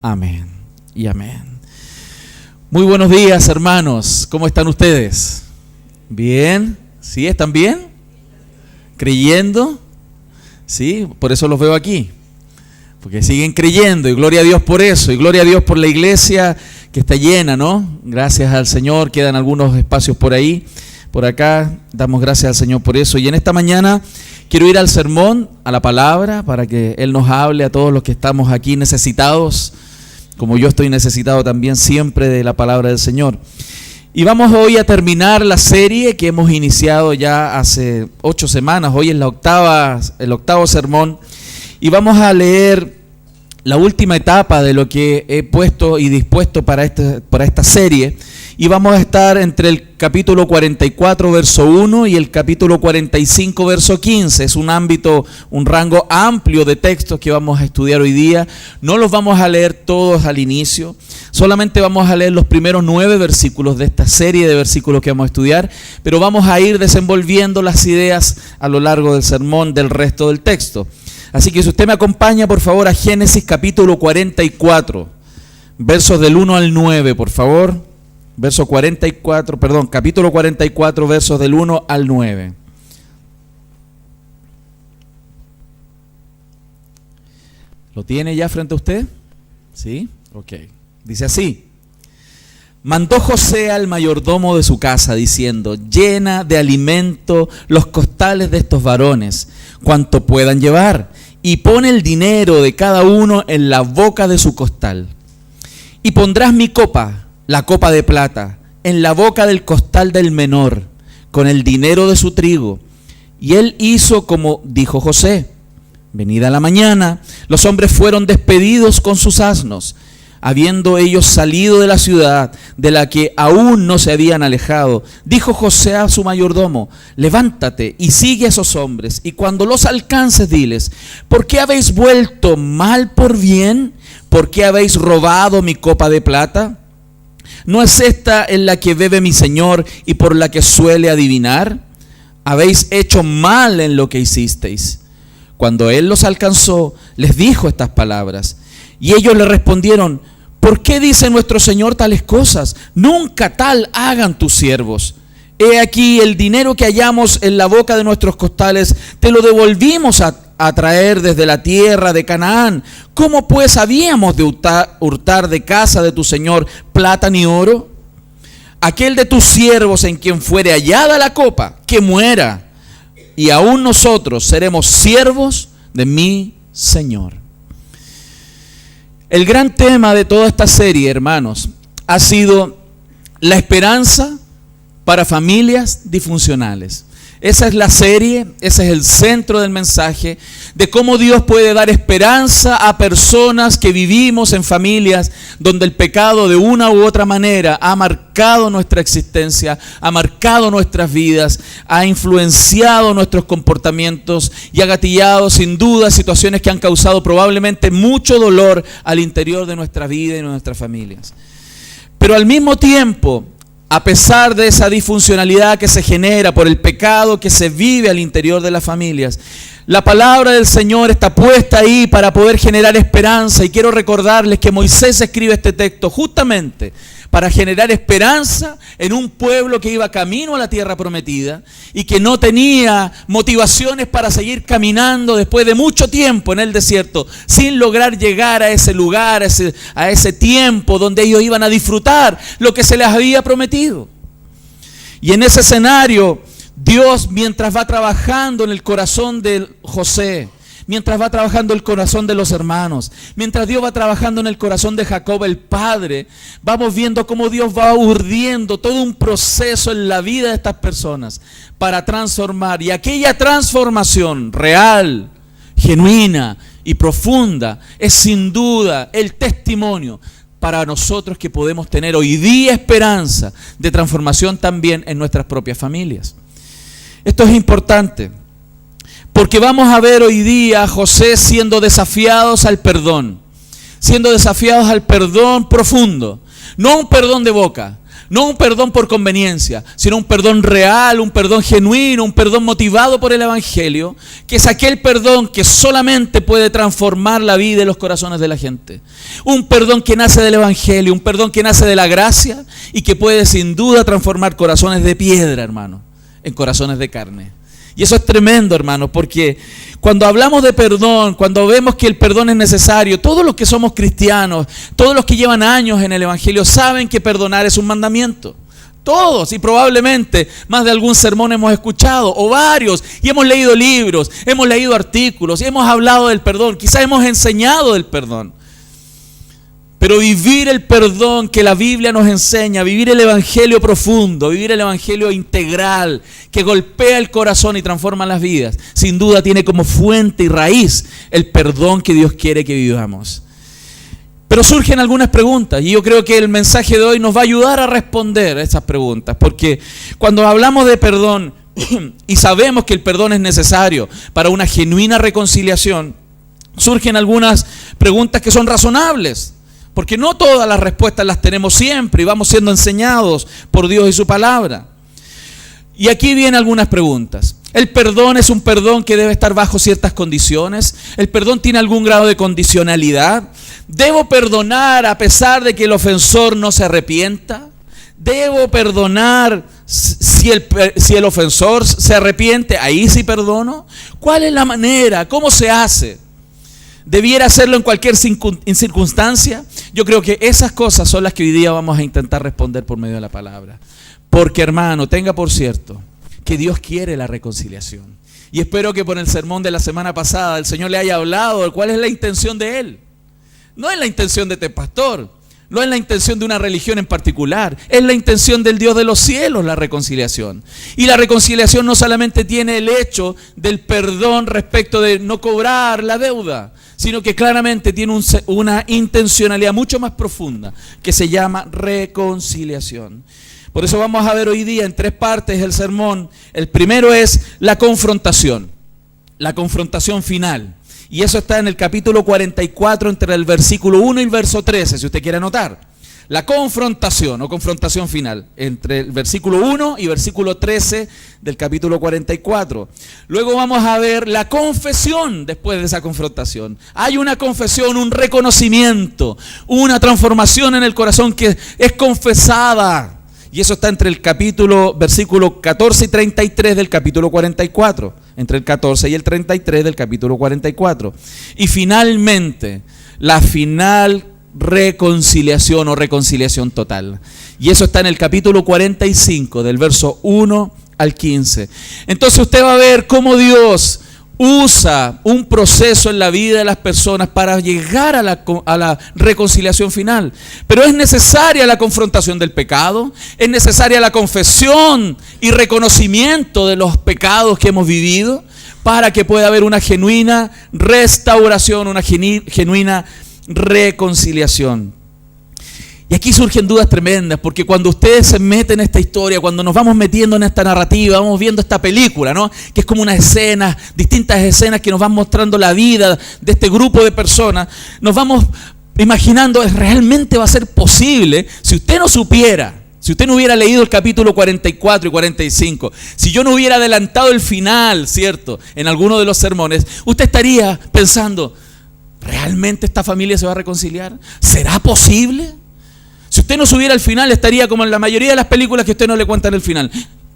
Amén y amén. Muy buenos días, hermanos. ¿Cómo están ustedes? ¿Bien? ¿Sí? ¿Están bien? ¿Creyendo? Sí, por eso los veo aquí. Porque siguen creyendo y gloria a Dios por eso. Y gloria a Dios por la iglesia que está llena, ¿no? Gracias al Señor. Quedan algunos espacios por ahí. Por acá damos gracias al Señor por eso. Y en esta mañana quiero ir al sermón, a la palabra, para que Él nos hable a todos los que estamos aquí necesitados, como yo estoy necesitado también siempre de la palabra del Señor. Y vamos hoy a terminar la serie que hemos iniciado ya hace 8 semanas. Hoy es el octavo sermón. Y vamos a leer la última etapa de lo que he puesto y dispuesto para esta serie. Y vamos a estar entre el capítulo 44, verso 1 y el capítulo 45, verso 15. Es un rango amplio de textos que vamos a estudiar hoy día. No los vamos a leer todos al inicio. Solamente vamos a leer los primeros 9 versículos de esta serie de versículos que vamos a estudiar. Pero vamos a ir desenvolviendo las ideas a lo largo del sermón del resto del texto. Así que si usted me acompaña, por favor, a Génesis capítulo 44, versos del 1 al 9, por favor. Capítulo 44, versos del 1 al 9. ¿Lo tiene ya frente a usted? ¿Sí? Ok. Dice así: mandó José al mayordomo de su casa, diciendo: llena de alimento los costales de estos varones, cuanto puedan llevar, y pon el dinero de cada uno en la boca de su costal. Y pondrás mi copa, la copa de plata, en la boca del costal del menor, con el dinero de su trigo. Y él hizo como dijo José. Venida la mañana, los hombres fueron despedidos con sus asnos, habiendo ellos salido de la ciudad, de la que aún no se habían alejado. Dijo José a su mayordomo: levántate y sigue a esos hombres, y cuando los alcances diles: ¿por qué habéis vuelto mal por bien? ¿Por qué habéis robado mi copa de plata? ¿No es esta en la que bebe mi señor y por la que suele adivinar? Habéis hecho mal en lo que hicisteis. Cuando él los alcanzó, les dijo estas palabras. Y ellos le respondieron: ¿por qué dice nuestro señor tales cosas? Nunca tal hagan tus siervos. He aquí el dinero que hallamos en la boca de nuestros costales, te lo devolvimos a traer desde la tierra de Canaán. ¿Cómo pues habíamos de hurtar de casa de tu señor plata ni oro? Aquel de tus siervos en quien fuere hallada la copa, que muera, y aún nosotros seremos siervos de mi señor. El gran tema de toda esta serie, hermanos, ha sido la esperanza para familias disfuncionales. Esa es la serie, ese es el centro del mensaje, de cómo Dios puede dar esperanza a personas que vivimos en familias donde el pecado de una u otra manera ha marcado nuestra existencia, ha marcado nuestras vidas, ha influenciado nuestros comportamientos y ha gatillado sin duda situaciones que han causado probablemente mucho dolor al interior de nuestra vida y de nuestras familias. Pero al mismo tiempo, a pesar de esa disfuncionalidad que se genera por el pecado que se vive al interior de las familias, la palabra del Señor está puesta ahí para poder generar esperanza. Y quiero recordarles que Moisés escribe este texto justamente para generar esperanza en un pueblo que iba camino a la tierra prometida y que no tenía motivaciones para seguir caminando después de mucho tiempo en el desierto, sin lograr llegar a ese lugar, a ese tiempo donde ellos iban a disfrutar lo que se les había prometido. Y en ese escenario, Dios, mientras va trabajando en el corazón de José, mientras va trabajando el corazón de los hermanos, mientras Dios va trabajando en el corazón de Jacob el padre, vamos viendo cómo Dios va urdiendo todo un proceso en la vida de estas personas para transformar. Y aquella transformación real, genuina y profunda es sin duda el testimonio para nosotros que podemos tener hoy día esperanza de transformación también en nuestras propias familias. Esto es importante, porque vamos a ver hoy día a José siendo desafiados al perdón profundo, no un perdón de boca, No un perdón por conveniencia, sino un perdón real, un perdón genuino, un perdón motivado por el Evangelio, que es aquel perdón que solamente puede transformar la vida y los corazones de la gente. Un perdón que nace del Evangelio, un perdón que nace de la gracia y que puede sin duda transformar corazones de piedra, hermano, en corazones de carne. Y eso es tremendo, hermano, porque cuando hablamos de perdón, cuando vemos que el perdón es necesario, todos los que somos cristianos, todos los que llevan años en el Evangelio saben que perdonar es un mandamiento. Todos, y probablemente más de algún sermón hemos escuchado, o varios, y hemos leído libros, hemos leído artículos, y hemos hablado del perdón, quizás hemos enseñado del perdón. Pero vivir el perdón que la Biblia nos enseña, vivir el Evangelio profundo, vivir el Evangelio integral, que golpea el corazón y transforma las vidas, sin duda tiene como fuente y raíz el perdón que Dios quiere que vivamos. Pero surgen algunas preguntas y yo creo que el mensaje de hoy nos va a ayudar a responder a esas preguntas, porque cuando hablamos de perdón y sabemos que el perdón es necesario para una genuina reconciliación, surgen algunas preguntas que son razonables. Porque no todas las respuestas las tenemos siempre y vamos siendo enseñados por Dios y su palabra. Y aquí vienen algunas preguntas. ¿El perdón es un perdón que debe estar bajo ciertas condiciones? ¿El perdón tiene algún grado de condicionalidad? ¿Debo perdonar a pesar de que el ofensor no se arrepienta? ¿Debo perdonar si el ofensor se arrepiente? ¿Ahí sí perdono? ¿Cuál es la manera? ¿Cómo se hace? ¿Debiera hacerlo en cualquier circunstancia? Yo creo que esas cosas son las que hoy día vamos a intentar responder por medio de la palabra. Porque, hermano, tenga por cierto que Dios quiere la reconciliación. Y espero que por el sermón de la semana pasada el Señor le haya hablado de cuál es la intención de Él. No es la intención de este pastor, no es la intención de una religión en particular, es la intención del Dios de los cielos, la reconciliación. Y la reconciliación no solamente tiene el hecho del perdón respecto de no cobrar la deuda, sino que claramente tiene una intencionalidad mucho más profunda que se llama reconciliación. Por eso vamos a ver hoy día en tres partes el sermón. El primero es la confrontación final. Y eso está en el capítulo 44 entre el versículo 1 y el verso 13, si usted quiere anotar. La confrontación o confrontación final entre el versículo 1 y versículo 13 del capítulo 44. Luego vamos a ver la confesión después de esa confrontación. Hay una confesión, un reconocimiento, una transformación en el corazón que es confesada. Y eso está entre el versículo 14 y 33 del capítulo 44. Entre el 14 y el 33 del capítulo 44. Y finalmente, la final reconciliación o reconciliación total. Y eso está en el capítulo 45, del verso 1 al 15. Entonces usted va a ver cómo Dios usa un proceso en la vida de las personas para llegar a la reconciliación final. Pero es necesaria la confrontación del pecado, es necesaria la confesión y reconocimiento de los pecados que hemos vivido para que pueda haber una genuina restauración, una genuina reconciliación. Y aquí surgen dudas tremendas, porque cuando ustedes se meten en esta historia, cuando nos vamos metiendo en esta narrativa, vamos viendo esta película, ¿no? Que es como unas escenas, distintas escenas que nos van mostrando la vida de este grupo de personas, nos vamos imaginando, ¿realmente va a ser posible? Si usted no supiera, si usted no hubiera leído el capítulo 44 y 45, si yo no hubiera adelantado el final, ¿cierto? En alguno de los sermones, usted estaría pensando, ¿realmente esta familia se va a reconciliar? ¿Será posible? Si usted no subiera al final, estaría como en la mayoría de las películas que usted no le cuentan el final.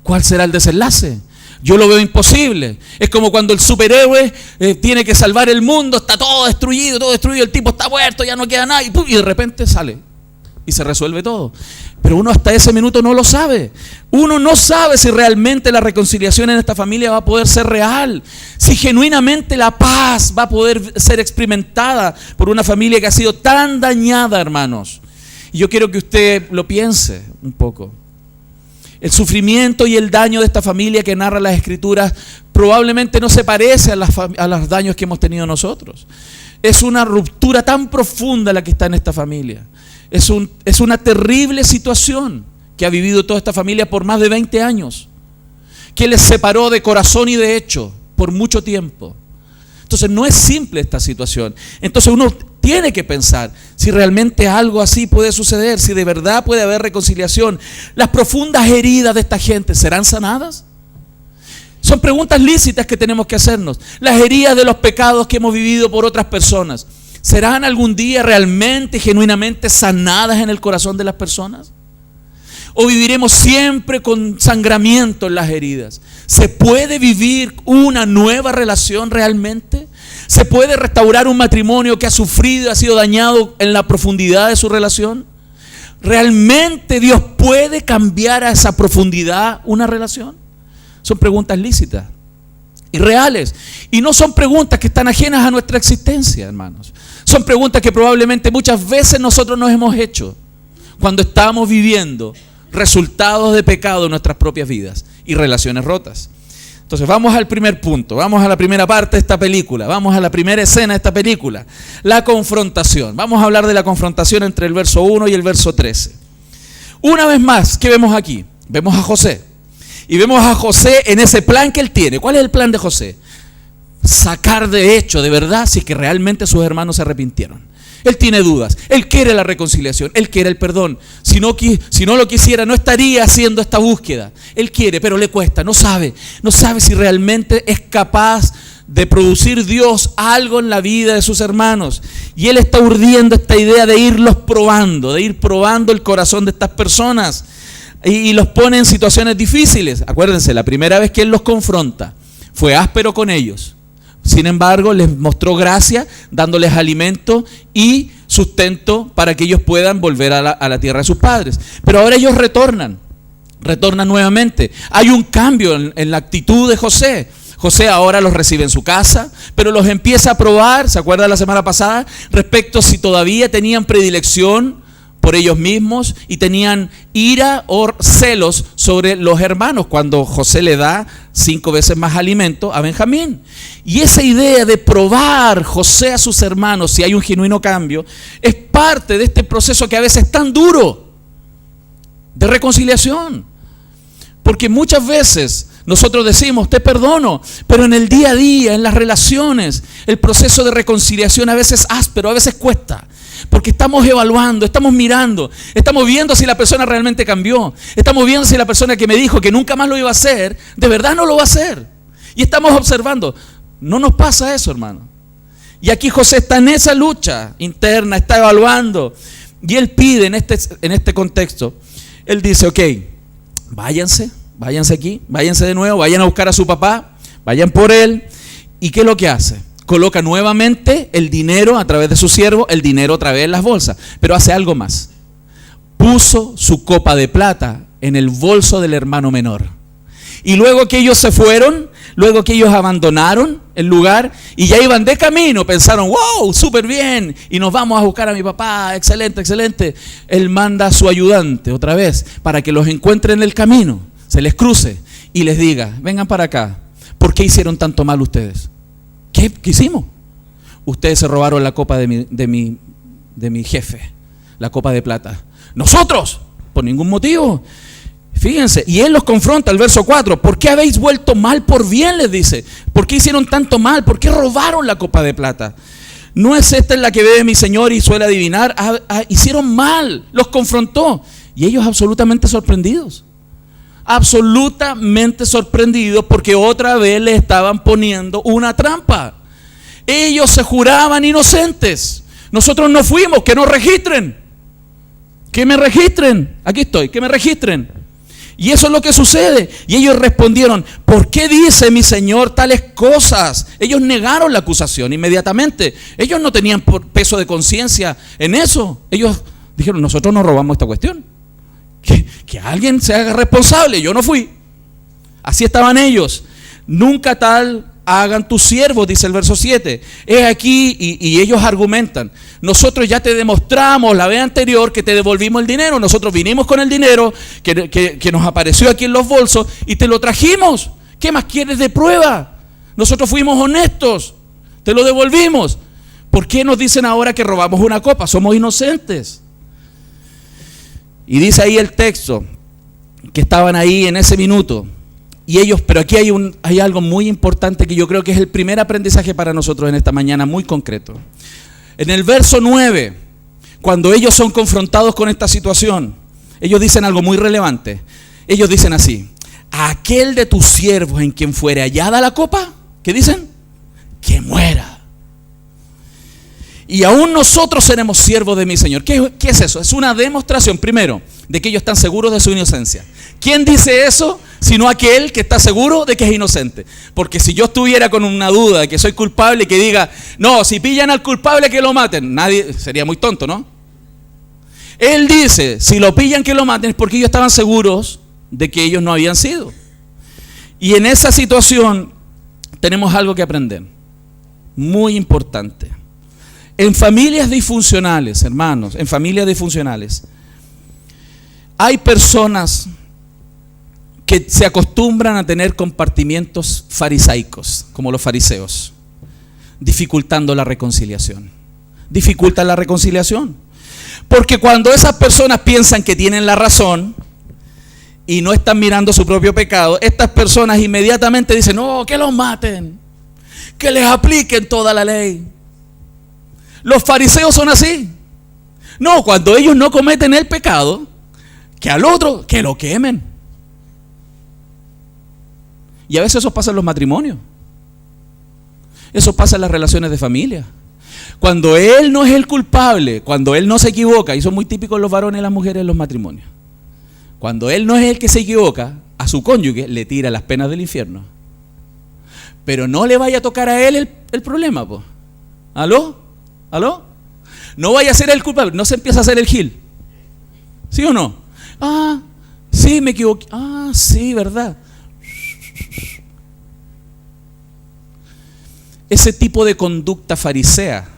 ¿Cuál será el desenlace? Yo lo veo imposible. Es como cuando el superhéroe tiene que salvar el mundo, está todo destruido, el tipo está muerto, ya no queda nada, y de repente sale y se resuelve todo. Pero uno hasta ese minuto no lo sabe. Uno no sabe si realmente la reconciliación en esta familia va a poder ser real, si genuinamente la paz va a poder ser experimentada por una familia que ha sido tan dañada, hermanos. Y yo quiero que usted lo piense un poco. El sufrimiento y el daño de esta familia que narra las Escrituras probablemente no se parece a los daños que hemos tenido nosotros. Es una ruptura tan profunda la que está en esta familia. Es una terrible situación que ha vivido toda esta familia por más de 20 años, que les separó de corazón y de hecho por mucho tiempo. Entonces no es simple esta situación. Entonces uno tiene que pensar si realmente algo así puede suceder, si de verdad puede haber reconciliación. ¿Las profundas heridas de esta gente serán sanadas? Son preguntas lícitas que tenemos que hacernos. Las heridas de los pecados que hemos vivido por otras personas, ¿serán algún día realmente, genuinamente sanadas en el corazón de las personas? ¿O viviremos siempre con sangramiento en las heridas? ¿Se puede vivir una nueva relación realmente? ¿Se puede restaurar un matrimonio que ha sufrido, ha sido dañado en la profundidad de su relación? ¿Realmente Dios puede cambiar a esa profundidad una relación? Son preguntas lícitas y reales. Y no son preguntas que están ajenas a nuestra existencia, hermanos. Son preguntas que probablemente muchas veces nosotros nos hemos hecho cuando estamos viviendo resultados de pecado en nuestras propias vidas y relaciones rotas. Entonces vamos al primer punto, vamos a la primera parte de esta película, vamos a la primera escena de esta película, la confrontación. Vamos a hablar de la confrontación entre el verso 1 y el verso 13. Una vez más, ¿qué vemos aquí? Vemos a José. Y vemos a José en ese plan que él tiene. ¿Cuál es el plan de José? Sacar de hecho, de verdad, si es que realmente sus hermanos se arrepintieron. Él tiene dudas, él quiere la reconciliación, él quiere el perdón. Si no lo quisiera, no estaría haciendo esta búsqueda. Él quiere, pero le cuesta, no sabe si realmente es capaz de producir Dios algo en la vida de sus hermanos. Y él está urdiendo esta idea de irlos probando, de ir probando el corazón de estas personas. Y los pone en situaciones difíciles. Acuérdense, la primera vez que él los confronta, fue áspero con ellos. Sin embargo, les mostró gracia, dándoles alimento y sustento para que ellos puedan volver a la tierra de sus padres. Pero ahora ellos retornan nuevamente. Hay un cambio en la actitud de José. José ahora los recibe en su casa, pero los empieza a probar, ¿se acuerdan la semana pasada? Respecto si todavía tenían predilección por ellos mismos y tenían ira o celos sobre los hermanos, cuando José le da 5 veces más alimento a Benjamín. Y esa idea de probar José a sus hermanos si hay un genuino cambio es parte de este proceso que a veces es tan duro de reconciliación, porque muchas veces nosotros decimos te perdono, pero en el día a día, en las relaciones, el proceso de reconciliación a veces es áspero, a veces cuesta. Porque estamos evaluando, estamos mirando, estamos viendo si la persona realmente cambió. Estamos viendo si la persona que me dijo que nunca más lo iba a hacer, de verdad no lo va a hacer. Y estamos observando. No nos pasa eso, hermano. Y aquí José está en esa lucha interna, está evaluando. Y él pide en este contexto, él dice, ok, váyanse aquí, váyanse de nuevo, vayan a buscar a su papá, vayan por él. ¿Y qué es lo que hace? Coloca nuevamente el dinero a través de su siervo, el dinero otra vez en las bolsas, pero hace algo más. Puso su copa de plata en el bolso del hermano menor. Y luego que ellos se fueron, luego que ellos abandonaron el lugar y ya iban de camino, pensaron, wow, súper bien, y nos vamos a buscar a mi papá, excelente, excelente. Él manda a su ayudante otra vez para que los encuentre en el camino, se les cruce y les diga, vengan para acá, ¿por qué hicieron tanto mal ustedes? ¿Qué hicimos? Ustedes se robaron la copa de mi jefe, la copa de plata. ¿Nosotros? Por ningún motivo. Fíjense, y él los confronta, el verso 4. ¿Por qué habéis vuelto mal por bien? Les dice. ¿Por qué hicieron tanto mal? ¿Por qué robaron la copa de plata? ¿No es esta en la que bebe mi señor y suele adivinar? Hicieron mal, los confrontó. Y ellos absolutamente sorprendidos. Absolutamente sorprendidos porque otra vez le estaban poniendo una trampa. Ellos se juraban inocentes. Nosotros no fuimos, que nos registren. Que me registren. Aquí estoy, que me registren. Y eso es lo que sucede. Y ellos respondieron, ¿por qué dice mi señor tales cosas? Ellos negaron la acusación inmediatamente. Ellos no tenían peso de conciencia en eso. Ellos dijeron, nosotros no robamos esta cuestión. Que alguien se haga responsable, yo no fui. Así estaban ellos. Nunca tal hagan tus siervos, dice el verso 7. Es aquí, y ellos argumentan, nosotros ya te demostramos la vez anterior que te devolvimos el dinero. Nosotros vinimos con el dinero que nos apareció aquí en los bolsos y te lo trajimos. ¿Qué más quieres de prueba? Nosotros fuimos honestos, te lo devolvimos. ¿Por qué nos dicen ahora que robamos una copa? Somos inocentes. Y dice ahí el texto que estaban ahí en ese minuto. Y ellos, pero aquí hay algo muy importante que yo creo que es el primer aprendizaje para nosotros en esta mañana, muy concreto. En el verso 9, cuando ellos son confrontados con esta situación, ellos dicen algo muy relevante. Ellos dicen así: a aquel de tus siervos en quien fuere hallada la copa, ¿qué dicen? Que muera. Y aún nosotros seremos siervos de mi Señor. ¿Qué es eso? Es una demostración, primero, de que ellos están seguros de su inocencia. ¿Quién dice eso? Sino aquel que está seguro de que es inocente. Porque si yo estuviera con una duda de que soy culpable y que diga, no, si pillan al culpable que lo maten, nadie, sería muy tonto, ¿no? Él dice, si lo pillan que lo maten, es porque ellos estaban seguros de que ellos no habían sido. Y en esa situación tenemos algo que aprender, muy importante. En familias disfuncionales, hermanos, en familias disfuncionales, hay personas que se acostumbran a tener compartimientos farisaicos, como los fariseos, dificultando la reconciliación. Dificultan la reconciliación. Porque cuando esas personas piensan que tienen la razón y no están mirando su propio pecado, estas personas inmediatamente dicen, no, que los maten, que les apliquen toda la ley. Los fariseos son así. No, cuando ellos no cometen el pecado, que al otro, que lo quemen. Y a veces eso pasa en los matrimonios. Eso pasa en las relaciones de familia. Cuando él no es el culpable, cuando él no se equivoca, y son muy típicos los varones y las mujeres en los matrimonios. Cuando él no es el que se equivoca, a su cónyuge le tira las penas del infierno. Pero no le vaya a tocar a él el problema, pues. ¿Aló? ¿Aló? No vaya a ser el culpable, no se empieza a hacer el gil. ¿Sí o no? Ah, sí, me equivoqué. Ah, sí, verdad. Ese tipo de conducta farisea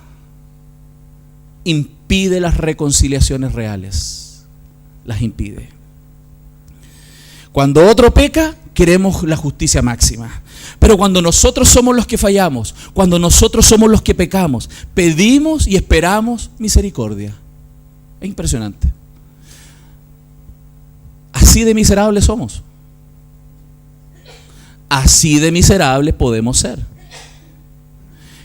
impide las reconciliaciones reales. Las impide. Cuando otro peca, queremos la justicia máxima. Pero cuando nosotros somos los que fallamos, cuando nosotros somos los que pecamos, pedimos y esperamos misericordia. Es impresionante. Así de miserables somos. Así de miserables podemos ser.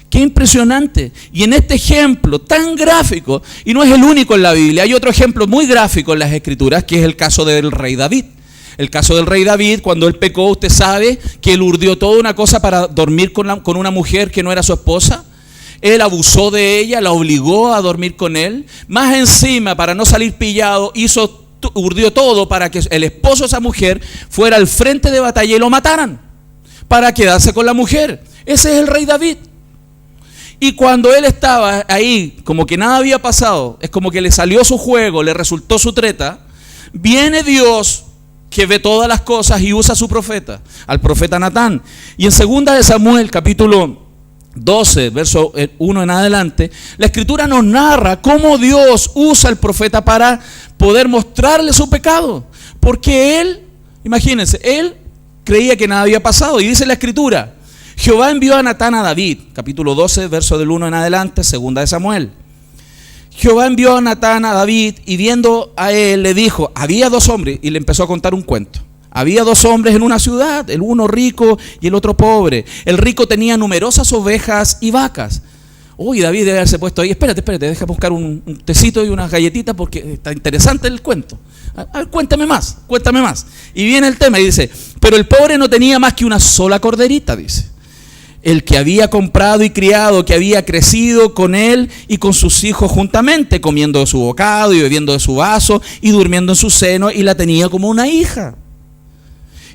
Qué impresionante. Y en este ejemplo tan gráfico, y no es el único en la Biblia, hay otro ejemplo muy gráfico en las Escrituras, que es el caso del rey David. El caso del rey David, cuando él pecó, usted sabe que él urdió toda una cosa para dormir con una mujer que no era su esposa. Él abusó de ella, la obligó a dormir con él. Más encima, para no salir pillado, urdió todo para que el esposo de esa mujer fuera al frente de batalla y lo mataran, para quedarse con la mujer. Ese es el rey David. Y cuando él estaba ahí, como que nada había pasado, es como que le salió su juego, le resultó su treta, viene Dios, que ve todas las cosas, y usa a su profeta, al profeta Natán. Y en 2 de Samuel, capítulo 12, verso 1 en adelante, la Escritura nos narra cómo Dios usa al profeta para poder mostrarle su pecado. Porque él, imagínense, él creía que nada había pasado. Y dice la Escritura, Jehová envió a Natán a David, capítulo 12, verso del 1 en adelante, 2 de Samuel. Jehová envió a Natán a David y viendo a él le dijo, había dos hombres, y le empezó a contar un cuento. Había dos hombres en una ciudad, el uno rico y el otro pobre. El rico tenía numerosas ovejas y vacas. Uy, David debe haberse puesto ahí, espérate, deja buscar un tecito y unas galletitas porque está interesante el cuento. A ver, cuéntame más. Y viene el tema y dice, pero el pobre no tenía más que una sola corderita, dice. El que había comprado y criado, que había crecido con él y con sus hijos juntamente, comiendo de su bocado y bebiendo de su vaso y durmiendo en su seno, y la tenía como una hija.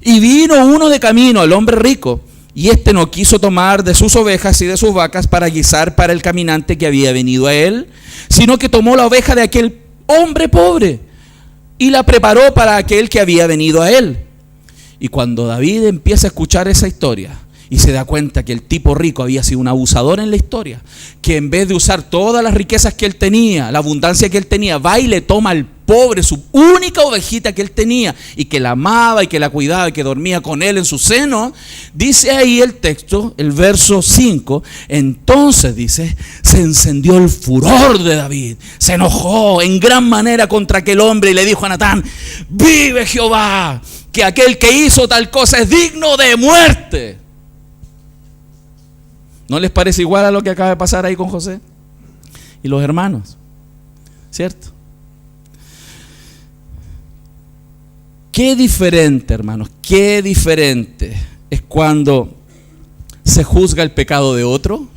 Y vino uno de camino, el hombre rico, y éste no quiso tomar de sus ovejas y de sus vacas para guisar para el caminante que había venido a él, sino que tomó la oveja de aquel hombre pobre y la preparó para aquel que había venido a él. Y cuando David empieza a escuchar esa historia, y se da cuenta que el tipo rico había sido un abusador en la historia, que en vez de usar todas las riquezas que él tenía, la abundancia que él tenía, va y le toma al pobre su única ovejita que él tenía, y que la amaba y que la cuidaba y que dormía con él en su seno. Dice ahí el texto, el verso 5, entonces dice, se encendió el furor de David, se enojó en gran manera contra aquel hombre y le dijo a Natán, vive Jehová, que aquel que hizo tal cosa es digno de muerte. ¿No les parece igual a lo que acaba de pasar ahí con José? y los hermanos, ¿cierto? Qué diferente, hermanos, qué diferente es cuando se juzga el pecado de otro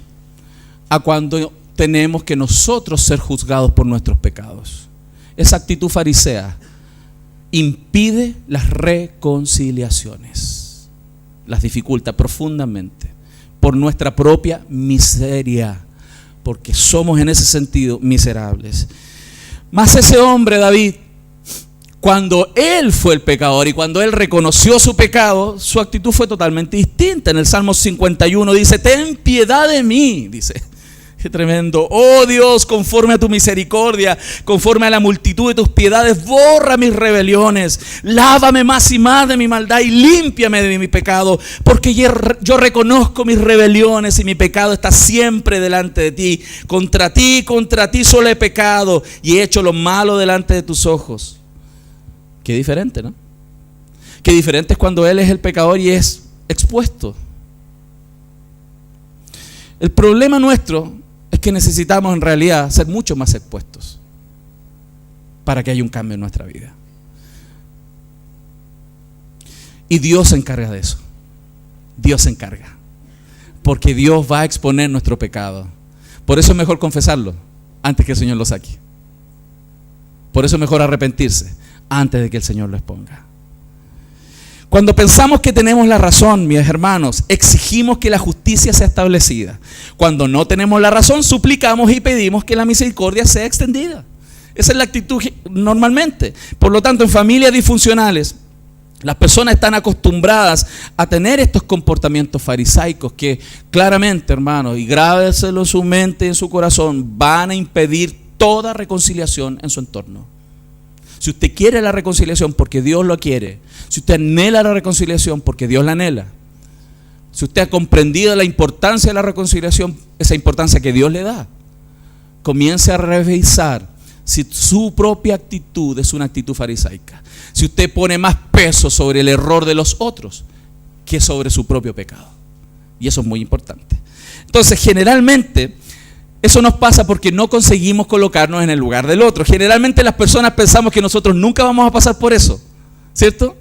a cuando tenemos que nosotros ser juzgados por nuestros pecados. Esa actitud farisea impide las reconciliaciones, las dificulta profundamente por nuestra propia miseria, porque somos en ese sentido miserables. Mas ese hombre, David, cuando él fue el pecador y cuando él reconoció su pecado, su actitud fue totalmente distinta. En el Salmo 51 dice: ten piedad de mí, dice. Qué tremendo. Oh Dios, conforme a tu misericordia, conforme a la multitud de tus piedades, borra mis rebeliones, lávame más y más de mi maldad y límpiame de mi pecado, porque yo reconozco mis rebeliones y mi pecado está siempre delante de ti. Contra ti solo he pecado y he hecho lo malo delante de tus ojos. Qué diferente, ¿no? Qué diferente es cuando él es el pecador y es expuesto. El problema nuestro es que necesitamos en realidad ser mucho más expuestos para que haya un cambio en nuestra vida. Y Dios se encarga de eso. Dios se encarga. Porque Dios va a exponer nuestro pecado. Por eso es mejor confesarlo antes que el Señor lo saque. Por eso es mejor arrepentirse antes de que el Señor lo exponga. Cuando pensamos que tenemos la razón, mis hermanos, exigimos que la justicia sea establecida. Cuando no tenemos la razón, suplicamos y pedimos que la misericordia sea extendida. Esa es la actitud normalmente. Por lo tanto, en familias disfuncionales, las personas están acostumbradas a tener estos comportamientos farisaicos que claramente, hermanos, y grábeselo en su mente y en su corazón, van a impedir toda reconciliación en su entorno. Si usted quiere la reconciliación porque Dios lo quiere, si usted anhela la reconciliación porque Dios la anhela, si usted ha comprendido la importancia de la reconciliación, esa importancia que Dios le da, comience a revisar si su propia actitud es una actitud farisaica. Si usted pone más peso sobre el error de los otros que sobre su propio pecado. Y eso es muy importante. Entonces, generalmente, eso nos pasa porque no conseguimos colocarnos en el lugar del otro. Generalmente las personas pensamos que nosotros nunca vamos a pasar por eso, ¿cierto?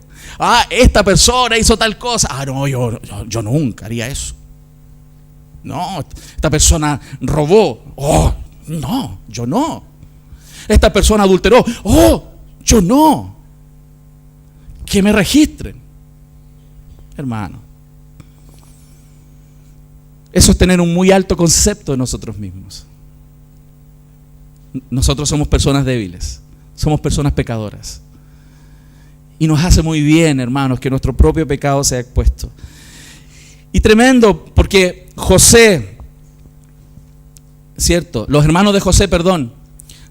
Esta persona hizo tal cosa. No, yo nunca haría eso. No, esta persona robó. No, yo no. Esta persona adulteró. Yo no. Que me registren. Hermano, eso es tener un muy alto concepto de nosotros mismos. Nosotros somos personas débiles, somos personas pecadoras. Y nos hace muy bien, hermanos, que nuestro propio pecado sea expuesto. Y tremendo, porque José, ¿cierto? Los hermanos de José,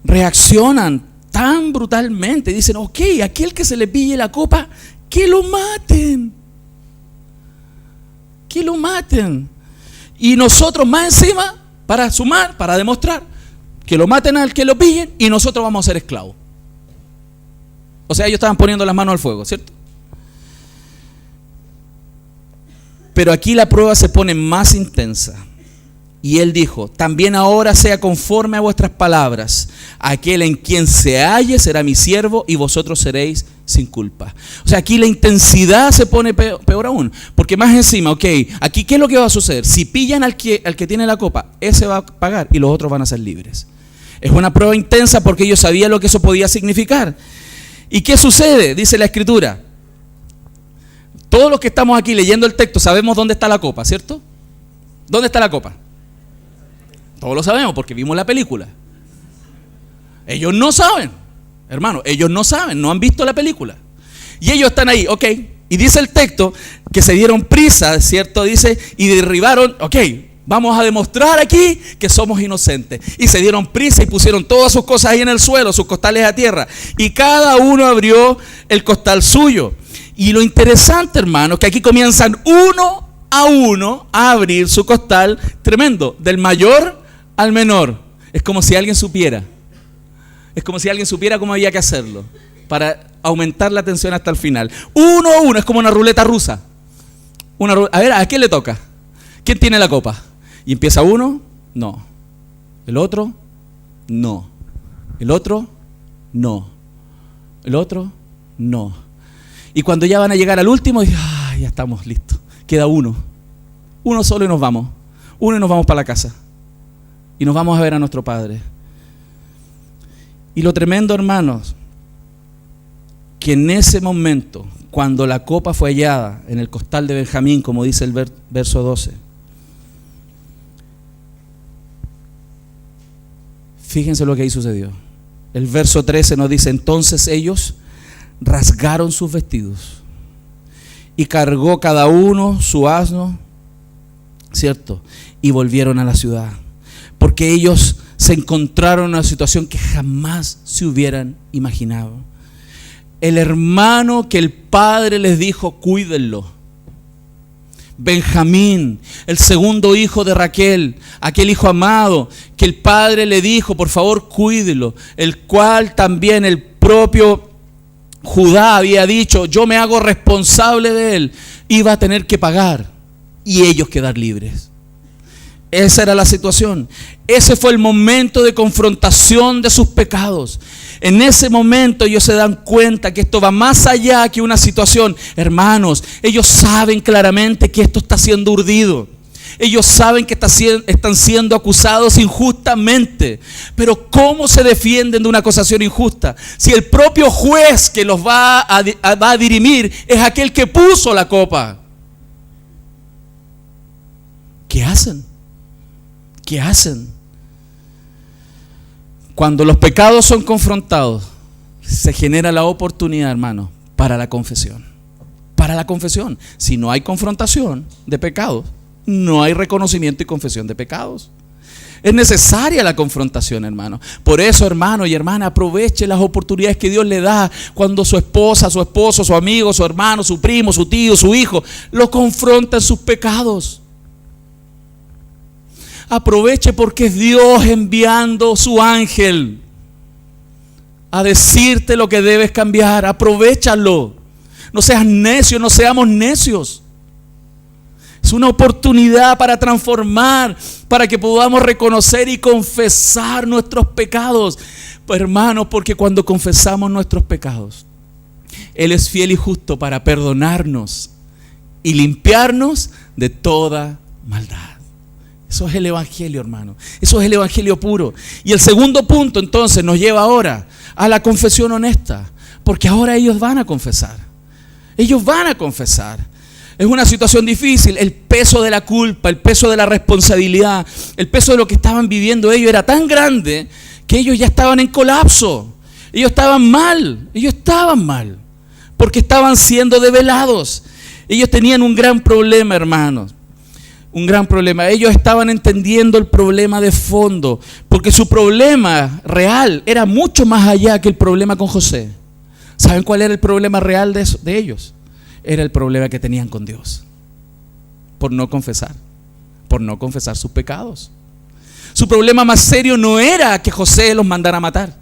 reaccionan tan brutalmente. Dicen: ok, aquel que se le pille la copa, que lo maten. Que lo maten. Y nosotros más encima, para sumar, para demostrar, que lo maten al que lo pillen y nosotros vamos a ser esclavos. O sea, ellos estaban poniendo las manos al fuego, ¿cierto? Pero aquí la prueba se pone más intensa. Y él dijo: también ahora sea conforme a vuestras palabras. Aquel en quien se halle será mi siervo y vosotros seréis sin culpa. O sea, aquí la intensidad se pone peor aún. Porque más encima, aquí ¿qué es lo que va a suceder? Si pillan al que tiene la copa, ese va a pagar y los otros van a ser libres. Es una prueba intensa porque ellos sabían lo que eso podía significar. ¿Y qué sucede? Dice la Escritura. Todos los que estamos aquí leyendo el texto sabemos dónde está la copa, ¿cierto? ¿Dónde está la copa? Todos lo sabemos porque vimos la película. Ellos no saben, hermano, ellos no saben, no han visto la película. Y ellos están ahí, y dice el texto que se dieron prisa, ¿cierto? Dice, y derribaron, vamos a demostrar aquí que somos inocentes. Y se dieron prisa y pusieron todas sus cosas ahí en el suelo, sus costales a tierra. Y cada uno abrió el costal suyo. Y lo interesante, hermano, que aquí comienzan uno a uno a abrir su costal, tremendo, del mayor al menor. Es como si alguien supiera. Es como si alguien supiera cómo había que hacerlo para aumentar la tensión hasta el final. Uno a uno, es como una ruleta rusa. A ver, ¿a quién le toca? ¿Quién tiene la copa? Y empieza uno, no. El otro, no. El otro, no. El otro, no. Y cuando ya van a llegar al último, ya estamos listos. Queda uno. Uno solo y nos vamos. Uno y nos vamos para la casa. Y nos vamos a ver a nuestro Padre. Y lo tremendo, hermanos, que en ese momento, cuando la copa fue hallada en el costal de Benjamín, como dice el verso 12, fíjense lo que ahí sucedió. El verso 13 nos dice: entonces ellos rasgaron sus vestidos y cargó cada uno su asno, ¿cierto? Y volvieron a la ciudad, porque ellos se encontraron en una situación que jamás se hubieran imaginado. El hermano que el padre les dijo, cuídenlo. Benjamín, el segundo hijo de Raquel, aquel hijo amado que el padre le dijo, por favor, cuídelo, el cual también el propio Judá había dicho, yo me hago responsable de él, iba a tener que pagar y ellos quedar libres. Esa era la situación. Ese fue el momento de confrontación de sus pecados. En ese momento ellos se dan cuenta que esto va más allá que una situación. Hermanos, ellos saben claramente que esto está siendo urdido. Ellos saben que están siendo acusados injustamente. Pero ¿cómo se defienden de una acusación injusta? Si el propio juez que los va a dirimir es aquel que puso la copa. ¿Qué hacen? ¿Qué hacen? Cuando los pecados son confrontados, se genera la oportunidad, hermano, para la confesión. Para la confesión. Si no hay confrontación de pecados, no hay reconocimiento y confesión de pecados. Es necesaria la confrontación, hermano. Por eso, hermano y hermana, aproveche las oportunidades que Dios le da cuando su esposa, su esposo, su amigo, su hermano, su primo, su tío, su hijo, lo confronta en sus pecados. Aproveche porque es Dios enviando su ángel a decirte lo que debes cambiar. Aprovéchalo. No seas necio, no seamos necios. Es una oportunidad para transformar, para que podamos reconocer y confesar nuestros pecados. Pues, hermanos, porque cuando confesamos nuestros pecados, Él es fiel y justo para perdonarnos y limpiarnos de toda maldad. Eso es el evangelio, hermano. Eso es el evangelio puro. Y el segundo punto, entonces, nos lleva ahora a la confesión honesta. Porque ahora ellos van a confesar. Ellos van a confesar. Es una situación difícil. El peso de la culpa, el peso de la responsabilidad, el peso de lo que estaban viviendo ellos era tan grande que ellos ya estaban en colapso. Ellos estaban mal. Ellos estaban mal. Porque estaban siendo develados. Ellos tenían un gran problema, hermanos. Un gran problema. Ellos estaban entendiendo el problema de fondo, porque su problema real era mucho más allá que el problema con José. ¿Saben cuál era el problema real de ellos? Era el problema que tenían con Dios, por no confesar sus pecados. Su problema más serio no era que José los mandara a matar.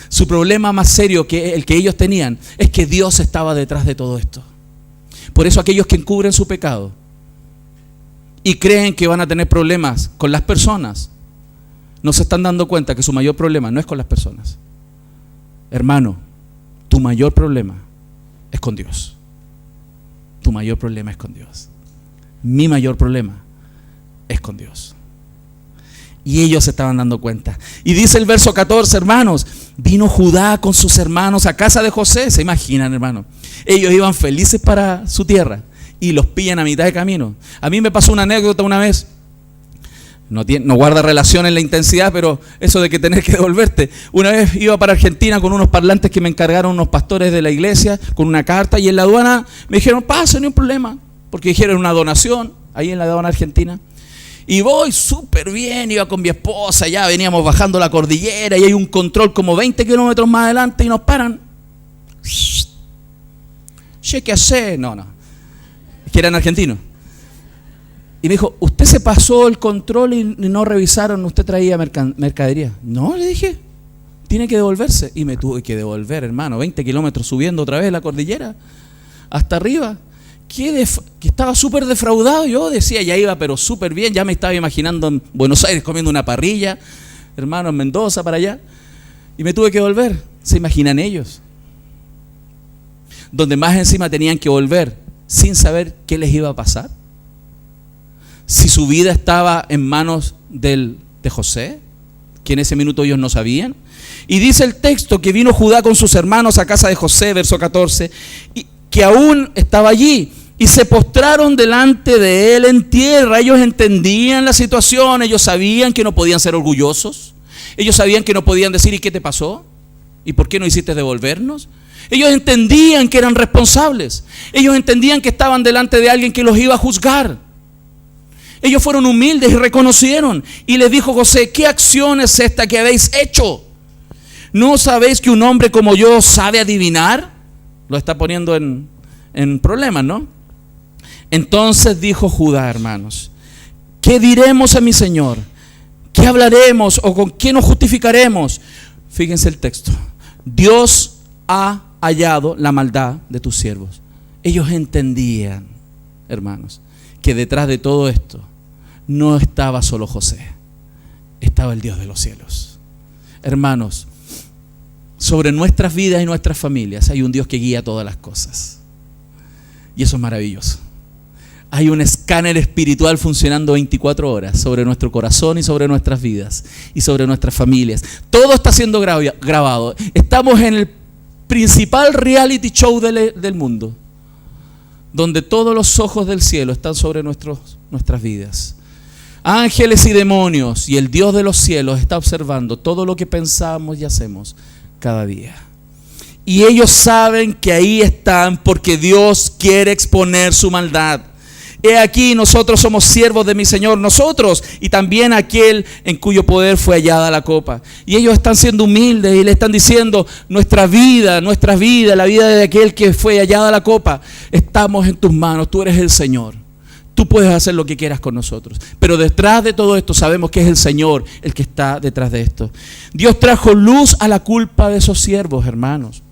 Su problema más serio, que el que ellos tenían, es que Dios estaba detrás de todo esto. Por eso aquellos que encubren su pecado y creen que van a tener problemas con las personas, no se están dando cuenta que su mayor problema no es con las personas. Hermano, tu mayor problema es con Dios. Tu mayor problema es con Dios. Mi mayor problema es con Dios. Y ellos se estaban dando cuenta. Y dice el verso 14, hermanos, vino Judá con sus hermanos a casa de José. ¿Se imaginan, hermano? Ellos iban felices para su tierra y los pillan a mitad de camino. A mí me pasó una anécdota una vez. No guarda relación en la intensidad, pero eso de que tener que devolverte. Una vez iba para Argentina con unos parlantes que me encargaron unos pastores de la iglesia, con una carta, y en la aduana me dijeron, pasa, no hay problema, porque dijeron una donación, ahí en la aduana argentina. Y voy súper bien, iba con mi esposa, ya veníamos bajando la cordillera y hay un control como 20 kilómetros más adelante y nos paran. ¿Qué hace? No, es que eran argentinos. Y me dijo, ¿usted se pasó el control y no revisaron, usted traía mercadería? No, le dije, tiene que devolverse. Y me tuve que devolver, hermano, 20 kilómetros subiendo otra vez la cordillera, hasta arriba. Que estaba súper defraudado. Yo decía, ya iba pero súper bien, ya me estaba imaginando en Buenos Aires comiendo una parrilla. hermano, en Mendoza, para allá. Y me tuve que volver. ¿Se imaginan ellos? Donde más encima tenían que volver sin saber qué les iba a pasar. Si su vida estaba en manos de José, que en ese minuto ellos no sabían. Y dice el texto que vino Judá con sus hermanos a casa de José, verso 14, y que aún estaba allí. Y se postraron delante de él en tierra. Ellos entendían la situación, ellos sabían que no podían ser orgullosos. Ellos sabían que no podían decir, ¿y qué te pasó? ¿Y por qué no hiciste devolvernos? Ellos entendían que eran responsables. Ellos entendían que estaban delante de alguien que los iba a juzgar. Ellos fueron humildes y reconocieron. Y les dijo José, ¿qué acción es esta que habéis hecho? ¿No sabéis que un hombre como yo sabe adivinar? Lo está poniendo en problemas, ¿no? Entonces dijo Judá, hermanos, ¿qué diremos a mi señor? ¿Qué hablaremos o con qué nos justificaremos? Fíjense el texto. Dios ha hallado la maldad de tus siervos. Ellos entendían, hermanos, que detrás de todo esto no estaba solo José, estaba el Dios de los cielos. Hermanos, sobre nuestras vidas y nuestras familias hay un Dios que guía todas las cosas. Y eso es maravilloso. Hay un escáner espiritual funcionando 24 horas sobre nuestro corazón y sobre nuestras vidas y sobre nuestras familias. Todo está siendo grabado. Estamos en el principal reality show del mundo, donde todos los ojos del cielo están sobre nuestras vidas. Ángeles y demonios y el Dios de los cielos está observando todo lo que pensamos y hacemos cada día. Y ellos saben que ahí están porque Dios quiere exponer su maldad. He aquí, nosotros somos siervos de mi Señor, nosotros y también aquel en cuyo poder fue hallada la copa. Y ellos están siendo humildes y le están diciendo, nuestra vida, la vida de aquel que fue hallada la copa, estamos en tus manos, tú eres el Señor. Tú puedes hacer lo que quieras con nosotros. Pero detrás de todo esto sabemos que es el Señor el que está detrás de esto. Dios trajo luz a la culpa de esos siervos, hermanos.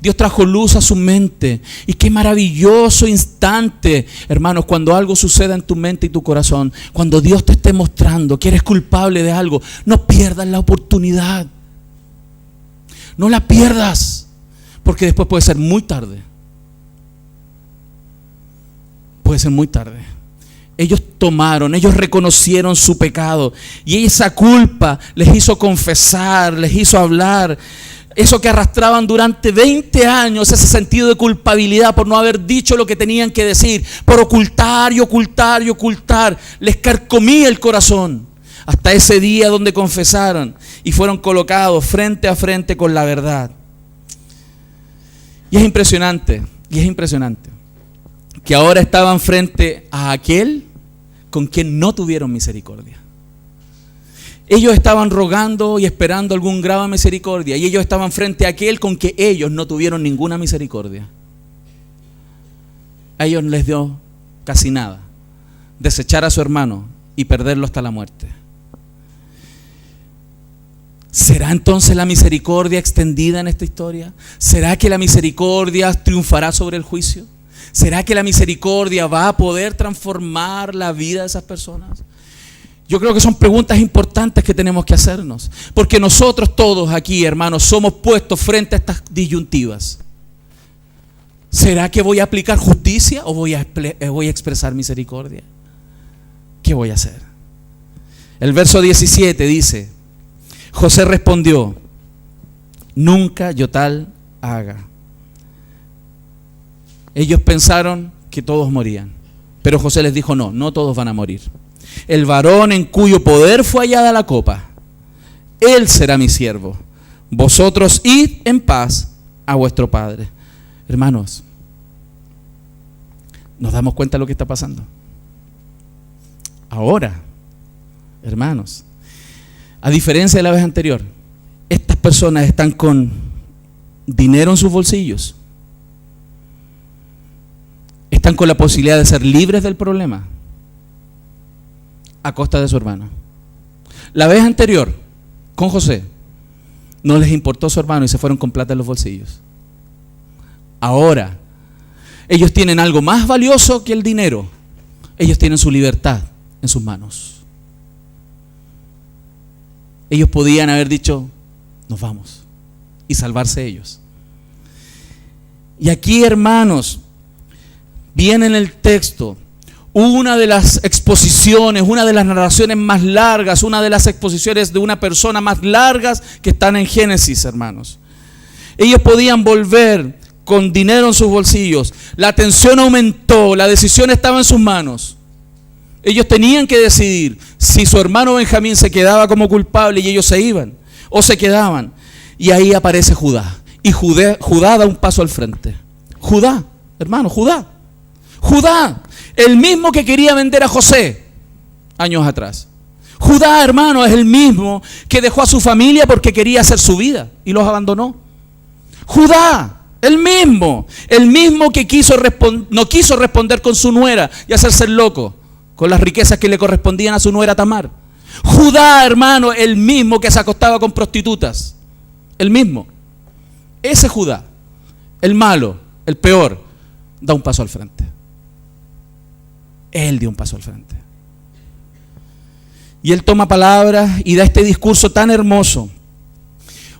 Dios trajo luz a su mente. Y qué maravilloso instante, hermanos, cuando algo suceda en tu mente y tu corazón. Cuando Dios te esté mostrando que eres culpable de algo, no pierdas la oportunidad. No la pierdas, porque después puede ser muy tarde. Puede ser muy tarde. Ellos reconocieron su pecado y esa culpa les hizo confesar, les hizo hablar. Eso que arrastraban durante 20 años, ese sentido de culpabilidad por no haber dicho lo que tenían que decir, por ocultar y ocultar y ocultar, les carcomía el corazón. Hasta ese día donde confesaron y fueron colocados frente a frente con la verdad. Y es impresionante, que ahora estaban frente a aquel con quien no tuvieron misericordia. Ellos estaban rogando y esperando algún grado de misericordia, y ellos estaban frente a aquel con que ellos no tuvieron ninguna misericordia. A ellos les dio casi nada, desechar a su hermano y perderlo hasta la muerte. ¿Será entonces la misericordia extendida en esta historia? ¿Será que la misericordia triunfará sobre el juicio? ¿Será que la misericordia va a poder transformar la vida de esas personas? Yo creo que son preguntas importantes que tenemos que hacernos, porque nosotros todos aquí, hermanos, somos puestos frente a estas disyuntivas. ¿Será que voy a aplicar justicia o voy a expresar misericordia? ¿Qué voy a hacer? El verso 17 dice, José respondió, nunca yo tal haga. Ellos pensaron que todos morían, pero José les dijo, no todos van a morir. El varón en cuyo poder fue hallada la copa, él será mi siervo. Vosotros id en paz a vuestro padre. Hermanos, ¿nos damos cuenta de lo que está pasando? Ahora, hermanos, a diferencia de la vez anterior, estas personas están con dinero en sus bolsillos. Están con la posibilidad de ser libres del problema a costa de su hermano. La vez anterior, con José, no les importó su hermano y se fueron con plata en los bolsillos. Ahora, ellos tienen algo más valioso que el dinero. Ellos tienen su libertad en sus manos. ellos podían haber dicho, nos vamos, y salvarse ellos. Y aquí, hermanos, viene en el texto una de las exposiciones, una de las narraciones más largas, una de las exposiciones de una persona más largas que están en Génesis, hermanos. Ellos podían volver con dinero en sus bolsillos. La tensión aumentó, la decisión estaba en sus manos. Ellos tenían que decidir si su hermano Benjamín se quedaba como culpable y ellos se iban, o se quedaban. Y ahí aparece Judá. Y Judá da un paso al frente. Judá, hermano, Judá, el mismo que quería vender a José años atrás. Judá, hermano, es el mismo que dejó a su familia porque quería hacer su vida y los abandonó. Judá, el mismo que no quiso responder con su nuera y hacerse el loco con las riquezas que le correspondían a su nuera Tamar. Judá, hermano, el mismo que se acostaba con prostitutas. El mismo. Ese Judá, el malo, el peor, da un paso al frente. Él dio un paso al frente. Y él toma palabras y da este discurso tan hermoso.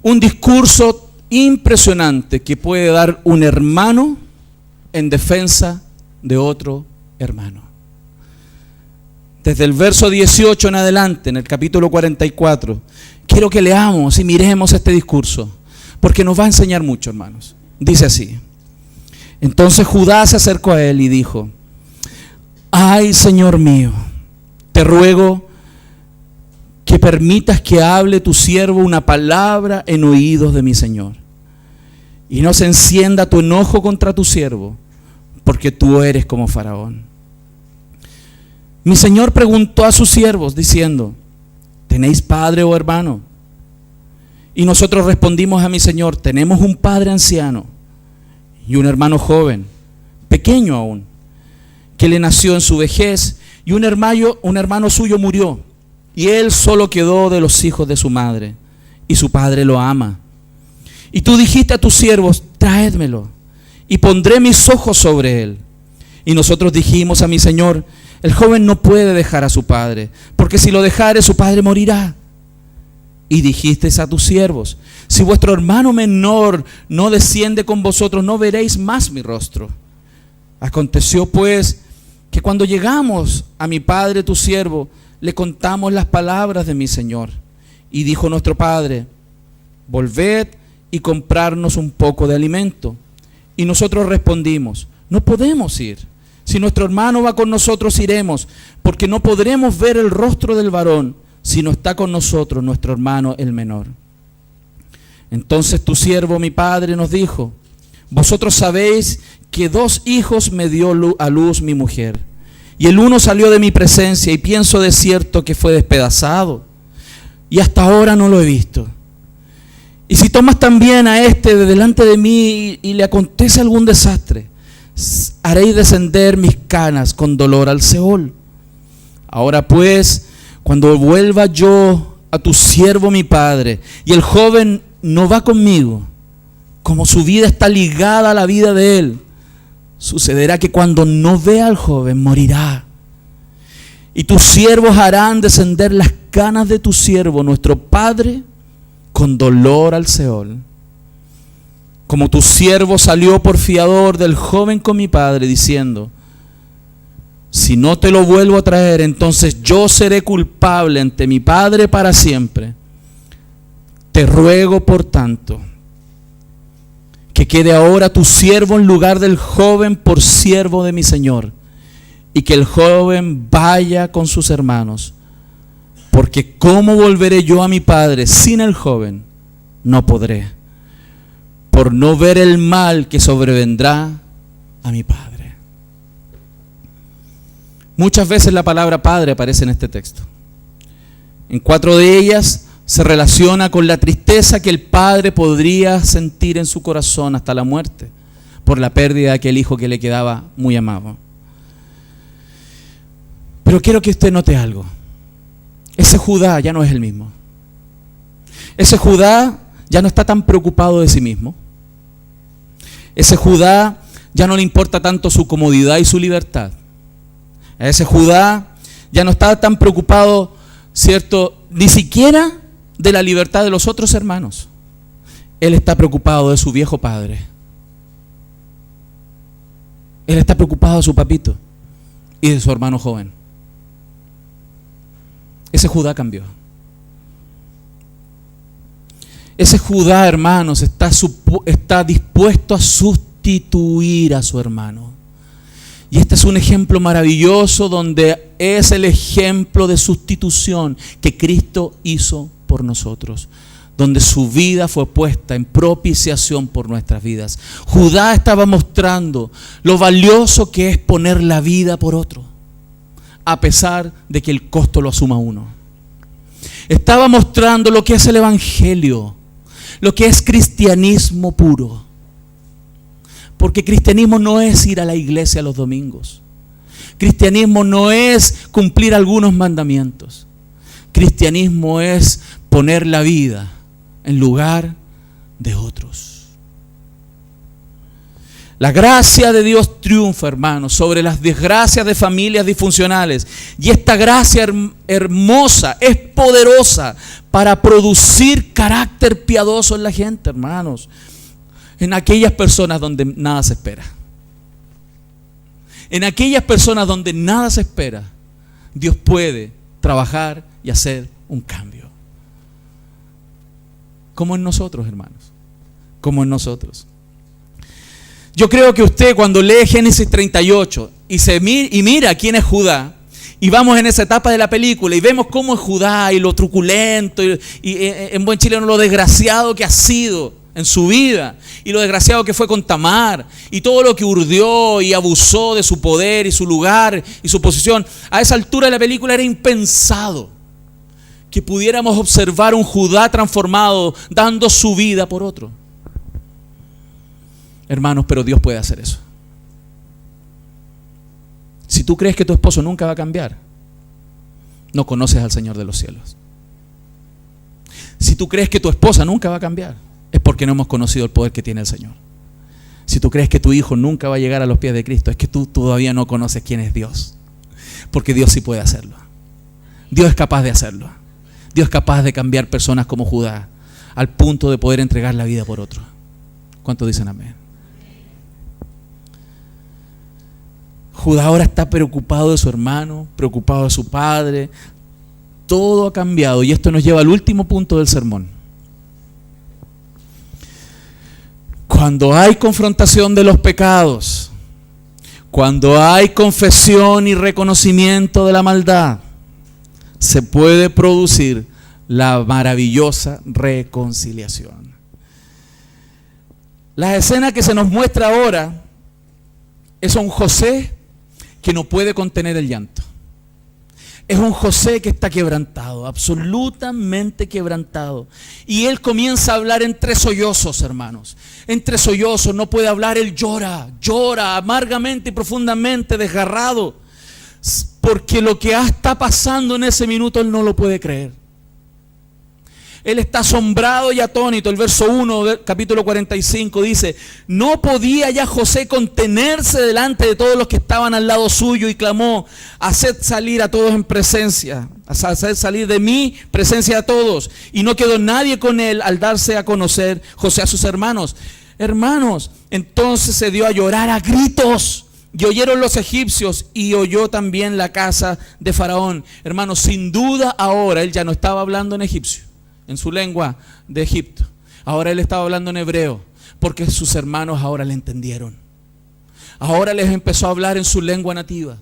Un discurso impresionante que puede dar un hermano en defensa de otro hermano. Desde el verso 18 en adelante, en el capítulo 44, quiero que leamos y miremos este discurso, porque nos va a enseñar mucho, hermanos. Dice así: entonces Judá se acercó a él y dijo: ay, Señor mío, te ruego que permitas que hable tu siervo una palabra en oídos de mi Señor, y no se encienda tu enojo contra tu siervo, porque tú eres como Faraón. Mi Señor preguntó a sus siervos diciendo: ¿tenéis padre o hermano? Y nosotros respondimos a mi Señor: tenemos un padre anciano y un hermano joven, pequeño aún, que le nació en su vejez, y un hermano suyo murió, y él solo quedó de los hijos de su madre, y su padre lo ama. Y tú dijiste a tus siervos: traédmelo, y pondré mis ojos sobre él. Y nosotros dijimos a mi Señor: el joven no puede dejar a su padre, porque si lo dejare, su padre morirá. Y dijisteis a tus siervos: si vuestro hermano menor no desciende con vosotros, no veréis más mi rostro. Aconteció pues que cuando llegamos a mi padre tu siervo, le contamos las palabras de mi Señor. Y dijo nuestro padre: volved y comprarnos un poco de alimento. Y nosotros respondimos: no podemos ir. Si nuestro hermano va con nosotros, iremos, porque no podremos ver el rostro del varón si no está con nosotros nuestro hermano el menor. Entonces tu siervo, mi padre, nos dijo: vosotros sabéis que 2 hijos me dio a luz mi mujer, y el uno salió de mi presencia, y pienso de cierto que fue despedazado, y hasta ahora no lo he visto. Y si tomas también a este de delante de mí y le acontece algún desastre, haréis descender mis canas con dolor al Seol. Ahora pues, cuando vuelva yo a tu siervo mi padre, y el joven no va conmigo, como su vida está ligada a la vida de él, sucederá que cuando no vea al joven, morirá. Y tus siervos harán descender las canas de tu siervo, nuestro padre, con dolor al Seol. Como tu siervo salió por fiador del joven con mi padre, diciendo: si no te lo vuelvo a traer, entonces yo seré culpable ante mi padre para siempre. Te ruego, por tanto, que quede ahora tu siervo en lugar del joven por siervo de mi Señor, y que el joven vaya con sus hermanos, porque ¿cómo volveré yo a mi padre sin el joven? No podré, por no ver el mal que sobrevendrá a mi padre. Muchas veces la palabra padre aparece en este texto. En 4 de ellas se relaciona con la tristeza que el padre podría sentir en su corazón hasta la muerte por la pérdida de aquel hijo que le quedaba muy amado. Pero quiero que usted note algo. Ese Judá ya no es el mismo. Ese Judá ya no está tan preocupado de sí mismo. Ese Judá ya no le importa tanto su comodidad y su libertad. A ese Judá ya no está tan preocupado, ¿cierto?, ni siquiera de la libertad de los otros hermanos. Él está preocupado de su viejo padre. Él está preocupado de su papito y de su hermano joven. Ese Judá cambió. Ese Judá, hermanos, está dispuesto a sustituir a su hermano. Y este es un ejemplo maravilloso donde es el ejemplo de sustitución que Cristo hizo por nosotros, donde su vida fue puesta en propiciación por nuestras vidas. Judá estaba mostrando lo valioso que es poner la vida por otro, a pesar de que el costo lo asuma uno. Estaba mostrando lo que es el evangelio, lo que es cristianismo puro. Porque cristianismo no es ir a la iglesia los domingos. Cristianismo no es cumplir algunos mandamientos. Cristianismo es poner la vida en lugar de otros. La gracia de Dios triunfa, hermanos, sobre las desgracias de familias disfuncionales. Y esta gracia hermosa es poderosa para producir carácter piadoso en la gente, hermanos. En aquellas personas donde nada se espera. En aquellas personas donde nada se espera, Dios puede trabajar y hacer un cambio. Como en nosotros, hermanos. Como en nosotros. Yo creo que usted cuando lee Génesis 38 y mira quién es Judá, y vamos en esa etapa de la película y vemos cómo es Judá y lo truculento y en buen chileno lo desgraciado que ha sido en su vida, y lo desgraciado que fue con Tamar, y todo lo que urdió y abusó de su poder y su lugar y su posición. A esa altura de la película era impensado que pudiéramos observar un Judá transformado dando su vida por otro. Hermanos, pero Dios puede hacer eso. Si tú crees que tu esposo nunca va a cambiar, no conoces al Señor de los cielos. Si tú crees que tu esposa nunca va a cambiar, es porque no hemos conocido el poder que tiene el Señor. Si tú crees que tu hijo nunca va a llegar a los pies de Cristo, es que tú todavía no conoces quién es Dios. Porque Dios sí puede hacerlo. Dios es capaz de hacerlo. Dios es capaz de cambiar personas como Judá al punto de poder entregar la vida por otro. ¿Cuántos dicen amén? Judá ahora está preocupado de su hermano, preocupado de su padre. Todo ha cambiado y esto nos lleva al último punto del sermón. Cuando hay confrontación de los pecados, cuando hay confesión y reconocimiento de la maldad, se puede producir la maravillosa reconciliación. La escena que se nos muestra ahora es un José que no puede contener el llanto. Es un José que está quebrantado, absolutamente quebrantado. Y él comienza a hablar entre sollozos, hermanos. Entre sollozos, no puede hablar, él llora amargamente y profundamente, desgarrado. Porque lo que está pasando en ese minuto él no lo puede creer. Él está asombrado y atónito. El verso 1 del capítulo 45 dice: no podía ya José contenerse delante de todos los que estaban al lado suyo y clamó: haced salir a todos en presencia, haced salir de mi presencia a todos. Y no quedó nadie con él al darse a conocer José a sus hermanos. Hermanos, entonces se dio a llorar a gritos. Y oyeron los egipcios y oyó también la casa de Faraón. Hermanos, sin duda ahora él ya no estaba hablando en egipcio, en su lengua de Egipto. Ahora él estaba hablando en hebreo, porque sus hermanos ahora le entendieron. Ahora les empezó a hablar en su lengua nativa,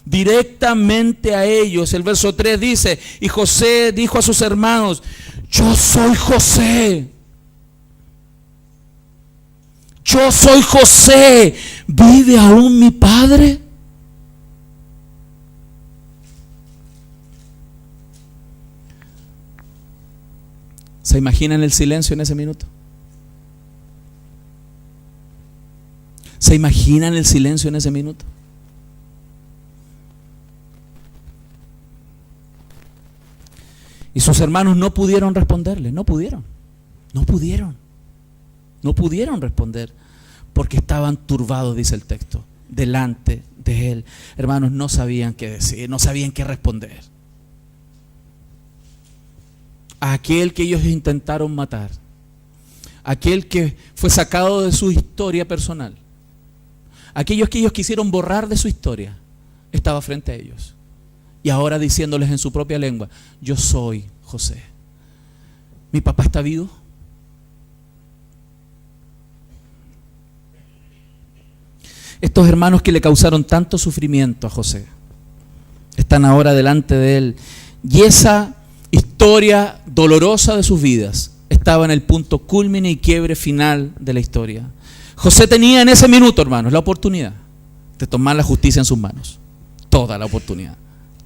directamente a ellos. El verso 3 dice: y José dijo a sus hermanos: yo soy José. Yo soy José. ¿Vive aún mi padre? ¿Se imaginan el silencio en ese minuto? ¿Se imaginan el silencio en ese minuto? Y sus hermanos no pudieron responderle, no pudieron responder, porque estaban turbados, dice el texto, delante de él. Hermanos, no sabían qué decir, no sabían qué responder. a aquel que ellos intentaron matar, aquel que fue sacado de su historia personal, aquellos que ellos quisieron borrar de su historia, estaba frente a ellos. Y ahora diciéndoles en su propia lengua: yo soy José. ¿Mi papá está vivo? Estos hermanos que le causaron tanto sufrimiento a José están ahora delante de él. Y esa historia dolorosa de sus vidas estaba en el punto culmine y quiebre final de la historia. José tenía en ese minuto, hermanos, la oportunidad de tomar la justicia en sus manos. Toda la oportunidad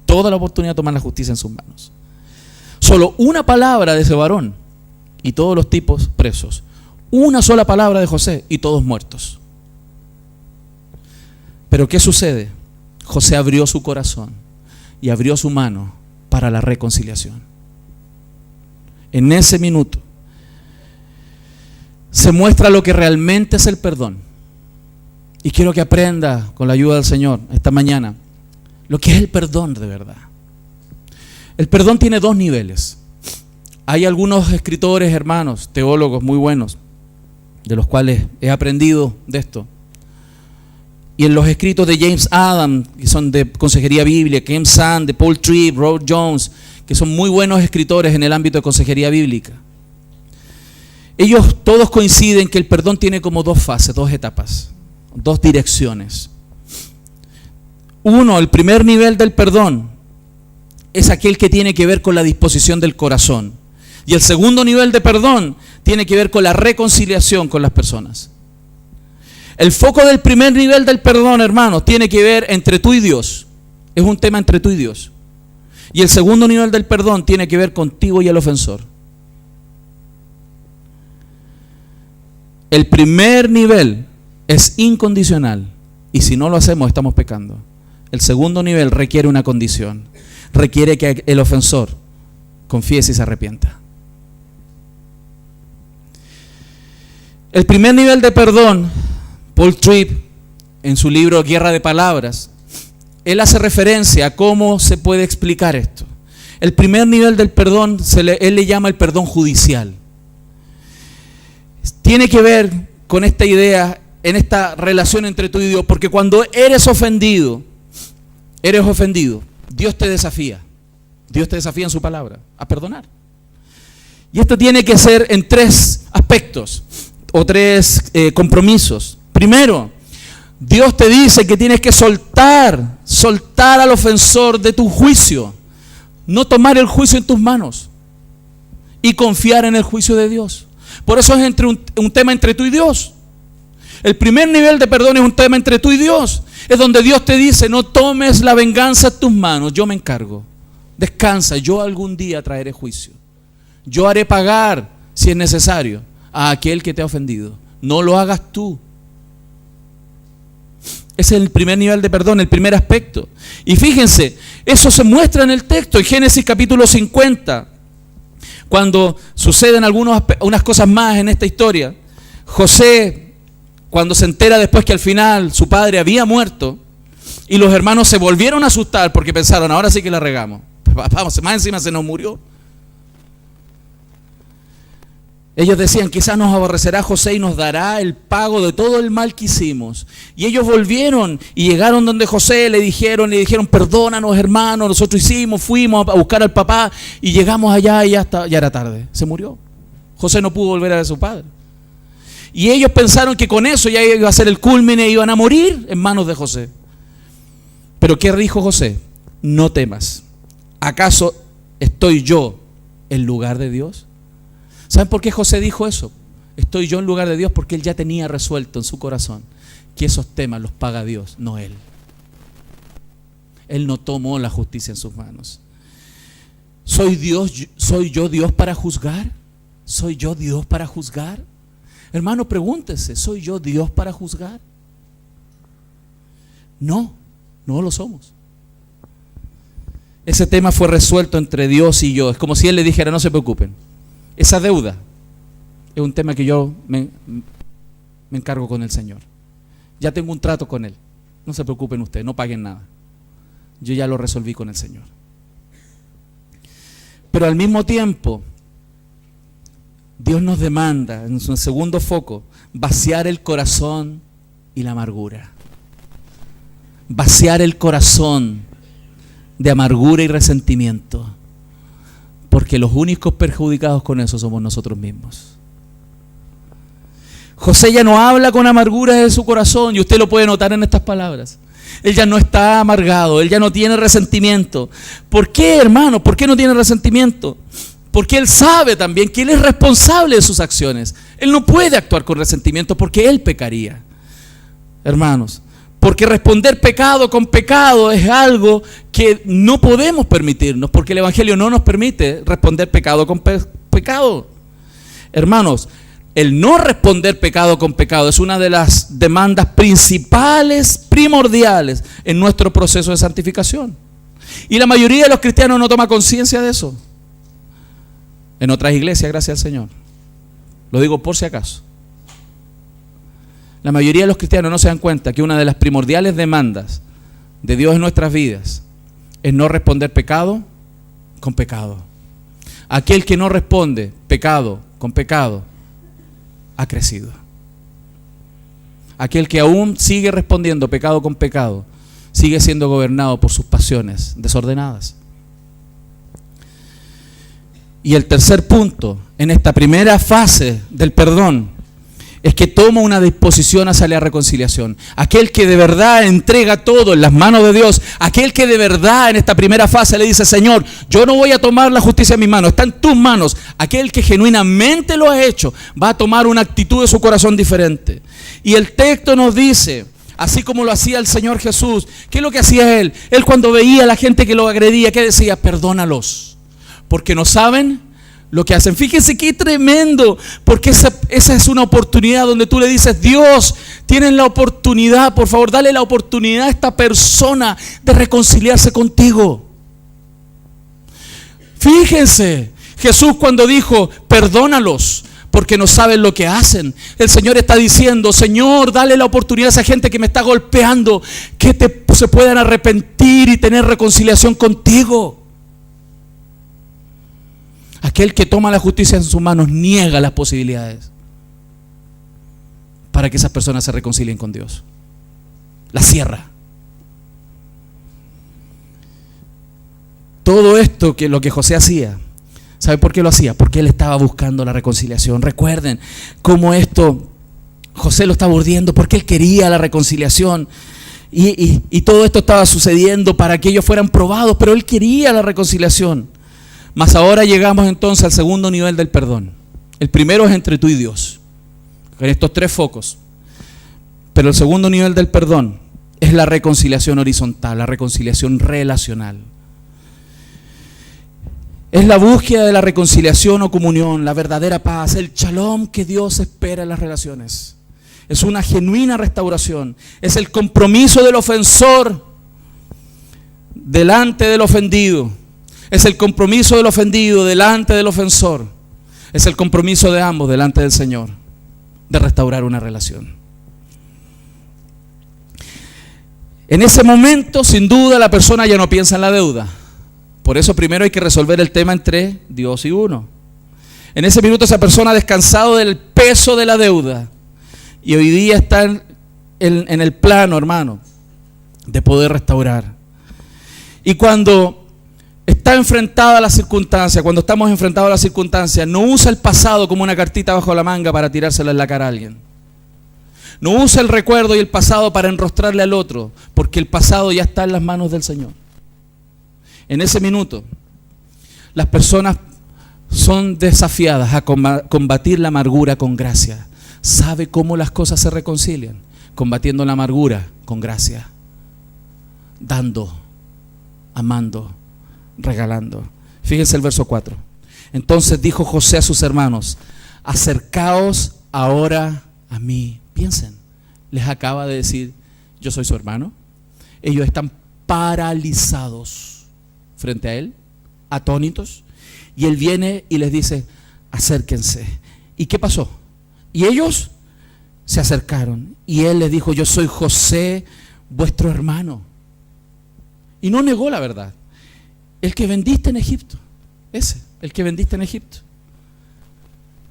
de tomar la justicia en sus manos. Solo una palabra de ese varón y todos los tipos presos. Una sola palabra de José y todos muertos. Pero ¿qué sucede? José abrió su corazón y abrió su mano para la reconciliación. En ese minuto se muestra lo que realmente es el perdón. Y quiero que aprenda con la ayuda del Señor esta mañana lo que es el perdón de verdad. El perdón tiene dos niveles. Hay algunos escritores, hermanos, teólogos muy buenos, de los cuales he aprendido de esto. Y en los escritos de James Adam, que son de consejería bíblica, Ken Sand, de Paul Tripp, Robert Jones, que son muy buenos escritores en el ámbito de consejería bíblica. Ellos todos coinciden que el perdón tiene como dos fases, dos etapas, dos direcciones. Uno, el primer nivel del perdón es aquel que tiene que ver con la disposición del corazón. Y el segundo nivel de perdón tiene que ver con la reconciliación con las personas. El foco del primer nivel del perdón, hermanos, tiene que ver entre tú y Dios. Es un tema entre tú y Dios. Y el segundo nivel del perdón tiene que ver contigo y el ofensor. El primer nivel es incondicional. Y si no lo hacemos, estamos pecando. El segundo nivel requiere una condición. Requiere que el ofensor confiese y se arrepienta. El primer nivel de perdón, Paul Tripp, en su libro Guerra de Palabras, él hace referencia a cómo se puede explicar esto. El primer nivel del perdón, él le llama el perdón judicial. Tiene que ver con esta idea, en esta relación entre tú y Dios, porque cuando eres ofendido, Dios te desafía. Dios te desafía en su palabra a perdonar. Y esto tiene que ser en tres aspectos o tres compromisos. Primero, Dios te dice que tienes que soltar al ofensor de tu juicio, no tomar el juicio en tus manos y confiar en el juicio de Dios. Por eso es un tema entre tú y Dios. El primer nivel de perdón es un tema entre tú y Dios. Es donde Dios te dice: no tomes la venganza en tus manos, yo me encargo. Descansa, yo algún día traeré juicio. Yo haré pagar, si es necesario, a aquel que te ha ofendido. No lo hagas tú. Ese es el primer nivel de perdón, el primer aspecto. Y fíjense, eso se muestra en el texto, en Génesis capítulo 50. Cuando suceden unas cosas más en esta historia, José, cuando se entera después que al final su padre había muerto, y los hermanos se volvieron a asustar porque pensaron: ahora sí que la regamos. Vamos, más encima se nos murió. Ellos decían: quizás nos aborrecerá José y nos dará el pago de todo el mal que hicimos. Y ellos volvieron y llegaron donde José, le dijeron: perdónanos, hermano, nosotros fuimos a buscar al papá y llegamos allá y ya era tarde, se murió. José no pudo volver a ver a su padre. Y ellos pensaron que con eso ya iba a ser el culmine, iban a morir en manos de José. Pero ¿qué dijo José? No temas. ¿Acaso estoy yo en lugar de Dios? ¿Saben por qué José dijo eso? Estoy yo en lugar de Dios, porque él ya tenía resuelto en su corazón que esos temas los paga Dios, no él. Él no tomó la justicia en sus manos. ¿Soy yo Dios para juzgar? ¿Soy yo Dios para juzgar? Hermano, pregúntese: ¿soy yo Dios para juzgar? No lo somos. Ese tema fue resuelto entre Dios y yo. Es como si él le dijera: no se preocupen, esa deuda es un tema que yo me encargo con el Señor. Ya tengo un trato con Él. No se preocupen ustedes, no paguen nada. Yo ya lo resolví con el Señor. Pero al mismo tiempo, Dios nos demanda, en su segundo foco, vaciar el corazón y la amargura. Vaciar el corazón de amargura y resentimiento, porque los únicos perjudicados con eso somos nosotros mismos. José ya no habla con amargura de su corazón, y usted lo puede notar en estas palabras. Él ya no está amargado, él ya no tiene resentimiento. ¿Por qué, hermano? ¿Por qué no tiene resentimiento? Porque él sabe también que él es responsable de sus acciones. Él no puede actuar con resentimiento porque él pecaría. Hermanos, porque responder pecado con pecado es algo que no podemos permitirnos, porque el Evangelio no nos permite responder pecado con pecado. Hermanos, el no responder pecado con pecado es una de las demandas principales, primordiales en nuestro proceso de santificación. Y la mayoría de los cristianos no toma conciencia de eso. En otras iglesias, gracias al Señor. Lo digo por si acaso. La mayoría de los cristianos no se dan cuenta que una de las primordiales demandas de Dios en nuestras vidas es no responder pecado con pecado. Aquel que no responde pecado con pecado ha crecido. Aquel que aún sigue respondiendo pecado con pecado sigue siendo gobernado por sus pasiones desordenadas. Y el tercer punto en esta primera fase del perdón es que toma una disposición hacia la reconciliación. Aquel que de verdad entrega todo en las manos de Dios, aquel que de verdad en esta primera fase le dice: Señor, yo no voy a tomar la justicia en mis manos, está en tus manos. Aquel que genuinamente lo ha hecho va a tomar una actitud de su corazón diferente. Y el texto nos dice, así como lo hacía el Señor Jesús, ¿qué es lo que hacía Él? Él, cuando veía a la gente que lo agredía, ¿qué decía? Perdónalos, porque no saben lo que hacen. Fíjense qué tremendo, porque esa es una oportunidad donde tú le dices: Dios, tienen la oportunidad, por favor, dale la oportunidad a esta persona de reconciliarse contigo. Fíjense, Jesús cuando dijo: perdónalos, porque no saben lo que hacen, el Señor está diciendo: Señor, dale la oportunidad a esa gente que me está golpeando, que se puedan arrepentir y tener reconciliación contigo. Aquel que toma la justicia en sus manos niega las posibilidades para que esas personas se reconcilien con Dios. La cierra. Todo esto, que lo que José hacía, ¿sabe por qué lo hacía? Porque él estaba buscando la reconciliación. Recuerden cómo esto José lo estaba urdiendo, porque él quería la reconciliación. Y todo esto estaba sucediendo para que ellos fueran probados, pero él quería la reconciliación. Mas ahora llegamos entonces al segundo nivel del perdón. El primero es entre tú y Dios, con estos tres focos. Pero el segundo nivel del perdón es la reconciliación horizontal, la reconciliación relacional. Es la búsqueda de la reconciliación o comunión, la verdadera paz, el shalom que Dios espera en las relaciones. Es una genuina restauración. Es el compromiso del ofensor delante del ofendido. Es el compromiso del ofendido delante del ofensor. Es el compromiso de ambos delante del Señor de restaurar una relación. En ese momento, sin duda, la persona ya no piensa en la deuda. Por eso primero hay que resolver el tema entre Dios y uno. En ese minuto esa persona ha descansado del peso de la deuda y hoy día está en el plano, hermano, de poder restaurar. Y cuando está enfrentada a las circunstancias, cuando estamos enfrentados a las circunstancias, no usa el pasado como una cartita bajo la manga para tirársela en la cara a alguien. No usa el recuerdo y el pasado para enrostrarle al otro, porque el pasado ya está en las manos del Señor. En ese minuto, las personas son desafiadas a combatir la amargura con gracia. ¿Sabe cómo las cosas se reconcilian? Combatiendo la amargura con gracia, dando, amando, regalando. Fíjense el verso 4. Entonces dijo José a sus hermanos: acercaos ahora a mí. Piensen, les acaba de decir: yo soy su hermano. Ellos están paralizados frente a él, atónitos, y él viene y les dice: acérquense. ¿Y qué pasó? Y ellos se acercaron y él les dijo: yo soy José, vuestro hermano. Y no negó la verdad. El que vendiste en Egipto, el que vendiste en Egipto.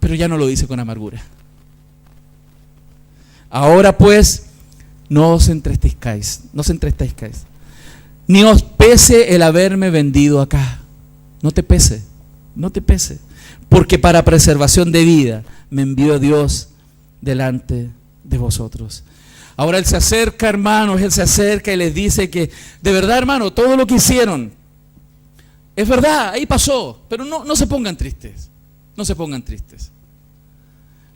pero ya no lo dice con amargura. Ahora pues, no os entristezcáis, ni os pese el haberme vendido acá. No te pese, porque para preservación de vida me envió Dios delante de vosotros. Ahora Él se acerca, hermanos, Él se acerca y les dice que, de verdad, hermano, todo lo que hicieron, es verdad, ahí pasó, pero no se pongan tristes,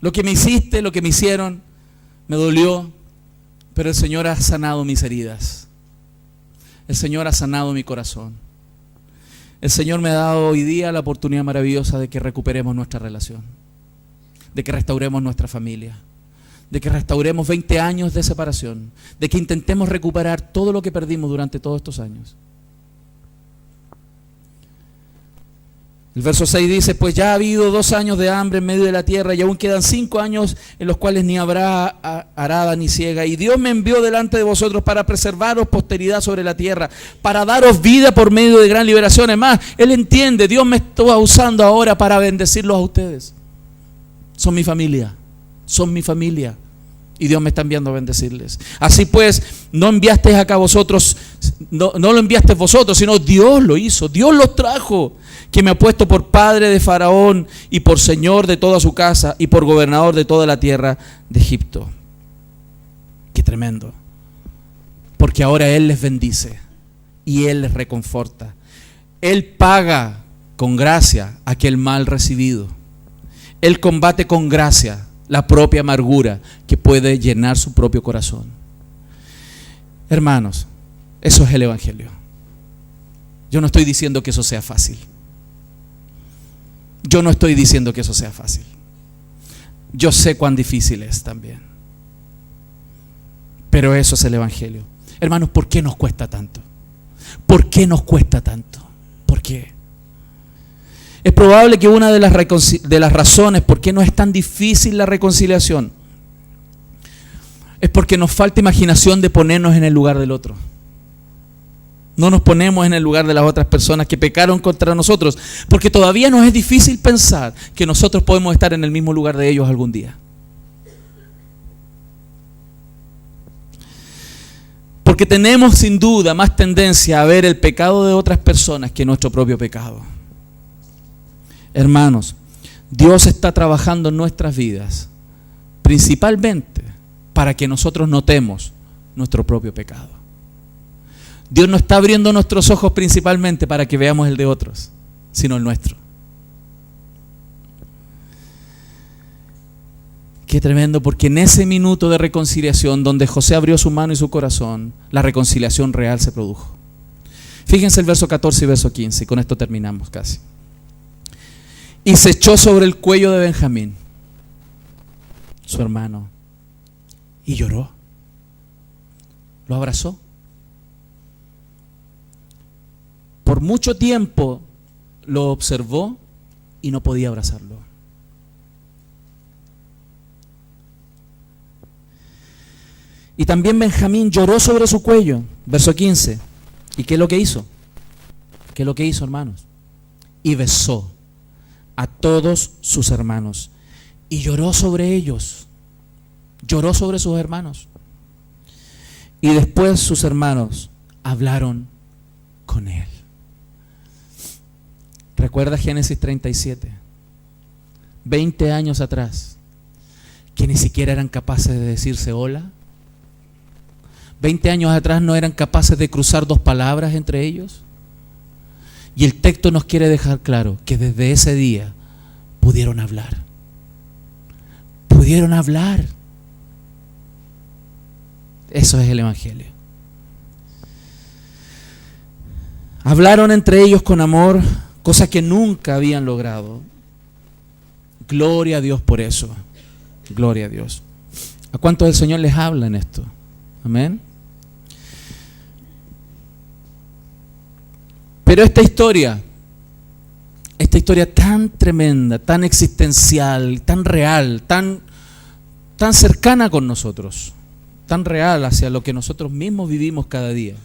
Lo que me hiciste, lo que me hicieron, me dolió, pero el Señor ha sanado mis heridas. El Señor ha sanado mi corazón. El Señor me ha dado hoy día la oportunidad maravillosa de que recuperemos nuestra relación, de que restauremos nuestra familia, de que restauremos 20 años de separación, de que intentemos recuperar todo lo que perdimos durante todos estos años. El verso 6 dice, pues ya ha habido 2 años de hambre en medio de la tierra y aún quedan 5 años en los cuales ni habrá arada ni siega. Y Dios me envió delante de vosotros para preservaros posteridad sobre la tierra, para daros vida por medio de gran liberación. Es más, Él entiende, Dios me está usando ahora para bendecirlos a ustedes. Son mi familia. Y Dios me está enviando a bendecirles. Así pues, no enviasteis acá vosotros, no lo enviasteis vosotros, sino Dios lo hizo, Dios los trajo, que me ha puesto por padre de Faraón y por señor de toda su casa y por gobernador de toda la tierra de Egipto. Qué tremendo. Porque ahora Él les bendice y Él les reconforta. Él paga con gracia aquel mal recibido. Él combate con gracia la propia amargura que puede llenar su propio corazón. Hermanos, eso es el Evangelio. Yo no estoy diciendo que eso sea fácil. Yo sé cuán difícil es también. Pero eso es el Evangelio. Hermanos, ¿por qué nos cuesta tanto? ¿Por qué? Es probable que una de las razones por qué no es tan difícil la reconciliación es porque nos falta imaginación de ponernos en el lugar del otro. No nos ponemos en el lugar de las otras personas que pecaron contra nosotros, porque todavía nos es difícil pensar que nosotros podemos estar en el mismo lugar de ellos algún día. Porque tenemos sin duda más tendencia a ver el pecado de otras personas que nuestro propio pecado. Hermanos, Dios está trabajando en nuestras vidas, principalmente para que nosotros notemos nuestro propio pecado. Dios no está abriendo nuestros ojos principalmente para que veamos el de otros, sino el nuestro. Qué tremendo, porque en ese minuto de reconciliación, donde José abrió su mano y su corazón, la reconciliación real se produjo. Fíjense el verso 14 y verso 15, y con esto terminamos casi. Y se echó sobre el cuello de Benjamín, su hermano, y lloró. Lo abrazó. Por mucho tiempo lo observó y no podía abrazarlo. Y también Benjamín lloró sobre su cuello, verso 15. ¿Y qué es lo que hizo? Hermanos? Y besó a todos sus hermanos y lloró sobre ellos. Lloró sobre sus hermanos. Y después sus hermanos hablaron con él. Recuerda Génesis 37, 20 años atrás, que ni siquiera eran capaces de decirse hola. 20 años atrás no eran capaces de cruzar 2 palabras entre ellos. Y el texto nos quiere dejar claro que desde ese día pudieron hablar. Eso es el Evangelio. Hablaron entre ellos con amor, cosa que nunca habían logrado. Gloria a Dios por eso. Gloria a Dios. ¿A cuántos el Señor les habla en esto? Amén. Pero esta historia tan tremenda, tan existencial, tan real, tan cercana con nosotros, tan real hacia lo que nosotros mismos vivimos cada día,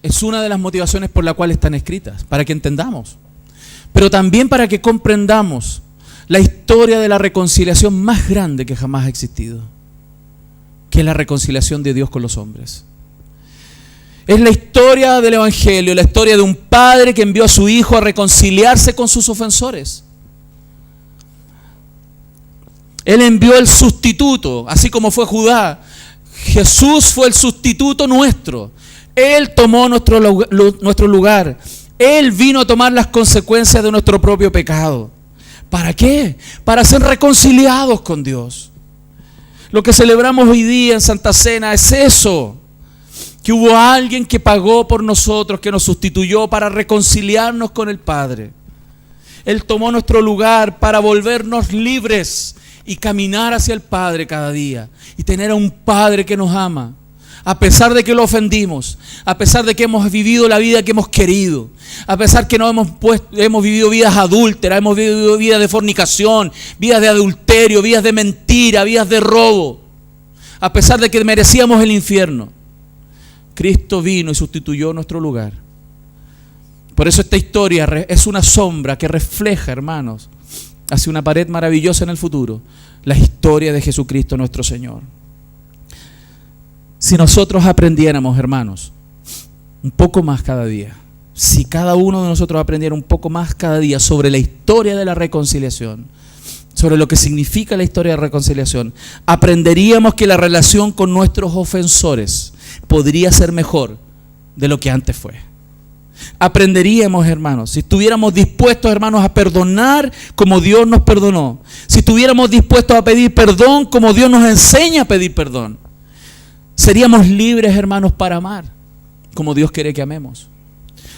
es una de las motivaciones por las cuales están escritas, para que entendamos. pero también para que comprendamos la historia de la reconciliación más grande que jamás ha existido, que es la reconciliación de Dios con los hombres. Es la historia del Evangelio, la historia de un padre que envió a su hijo a reconciliarse con sus ofensores. Él envió el sustituto, así como fue Judá. Jesús fue el sustituto nuestro. Él tomó nuestro lugar. Él vino a tomar las consecuencias de nuestro propio pecado. ¿Para qué? Para ser reconciliados con Dios. Lo que celebramos hoy día en Santa Cena es eso. Que hubo alguien que pagó por nosotros, que nos sustituyó para reconciliarnos con el Padre. Él tomó nuestro lugar para volvernos libres y caminar hacia el Padre cada día. Y tener a un Padre que nos ama. A pesar de que lo ofendimos, a pesar de que hemos vivido la vida que hemos querido, a pesar que no hemos vivido vidas adúlteras, hemos vivido vidas de fornicación, vidas de adulterio, vidas de mentira, vidas de robo, a pesar de que merecíamos el infierno, Cristo vino y sustituyó nuestro lugar. Por eso esta historia es una sombra que refleja, hermanos, hacia una pared maravillosa en el futuro, la historia de Jesucristo nuestro Señor. Si nosotros aprendiéramos, hermanos, un poco más cada día, si cada uno de nosotros aprendiera un poco más cada día sobre la historia de la reconciliación, sobre lo que significa la historia de la reconciliación, aprenderíamos que la relación con nuestros ofensores podría ser mejor de lo que antes fue. Aprenderíamos, hermanos, si estuviéramos dispuestos, hermanos, a perdonar como Dios nos perdonó, si estuviéramos dispuestos a pedir perdón como Dios nos enseña a pedir perdón, seríamos libres, hermanos, para amar como Dios quiere que amemos.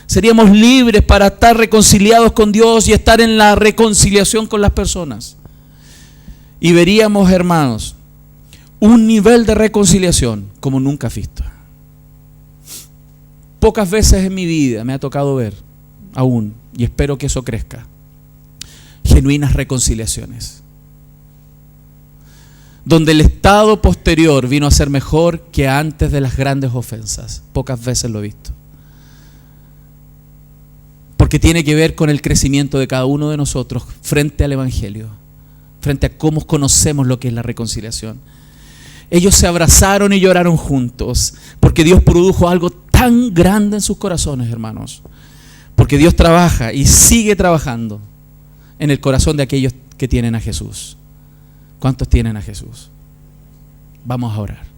Seríamos libres para estar reconciliados con Dios y estar en la reconciliación con las personas. Y veríamos, hermanos, un nivel de reconciliación como nunca visto. Pocas veces en mi vida me ha tocado ver aún, y espero que eso crezca, genuinas reconciliaciones, donde el estado posterior vino a ser mejor que antes de las grandes ofensas. Pocas veces lo he visto. Porque tiene que ver con el crecimiento de cada uno de nosotros frente al Evangelio, frente a cómo conocemos lo que es la reconciliación. Ellos se abrazaron y lloraron juntos, porque Dios produjo algo tan grande en sus corazones, hermanos. Porque Dios trabaja y sigue trabajando en el corazón de aquellos que tienen a Jesús. ¿Cuántos tienen a Jesús? Vamos a orar.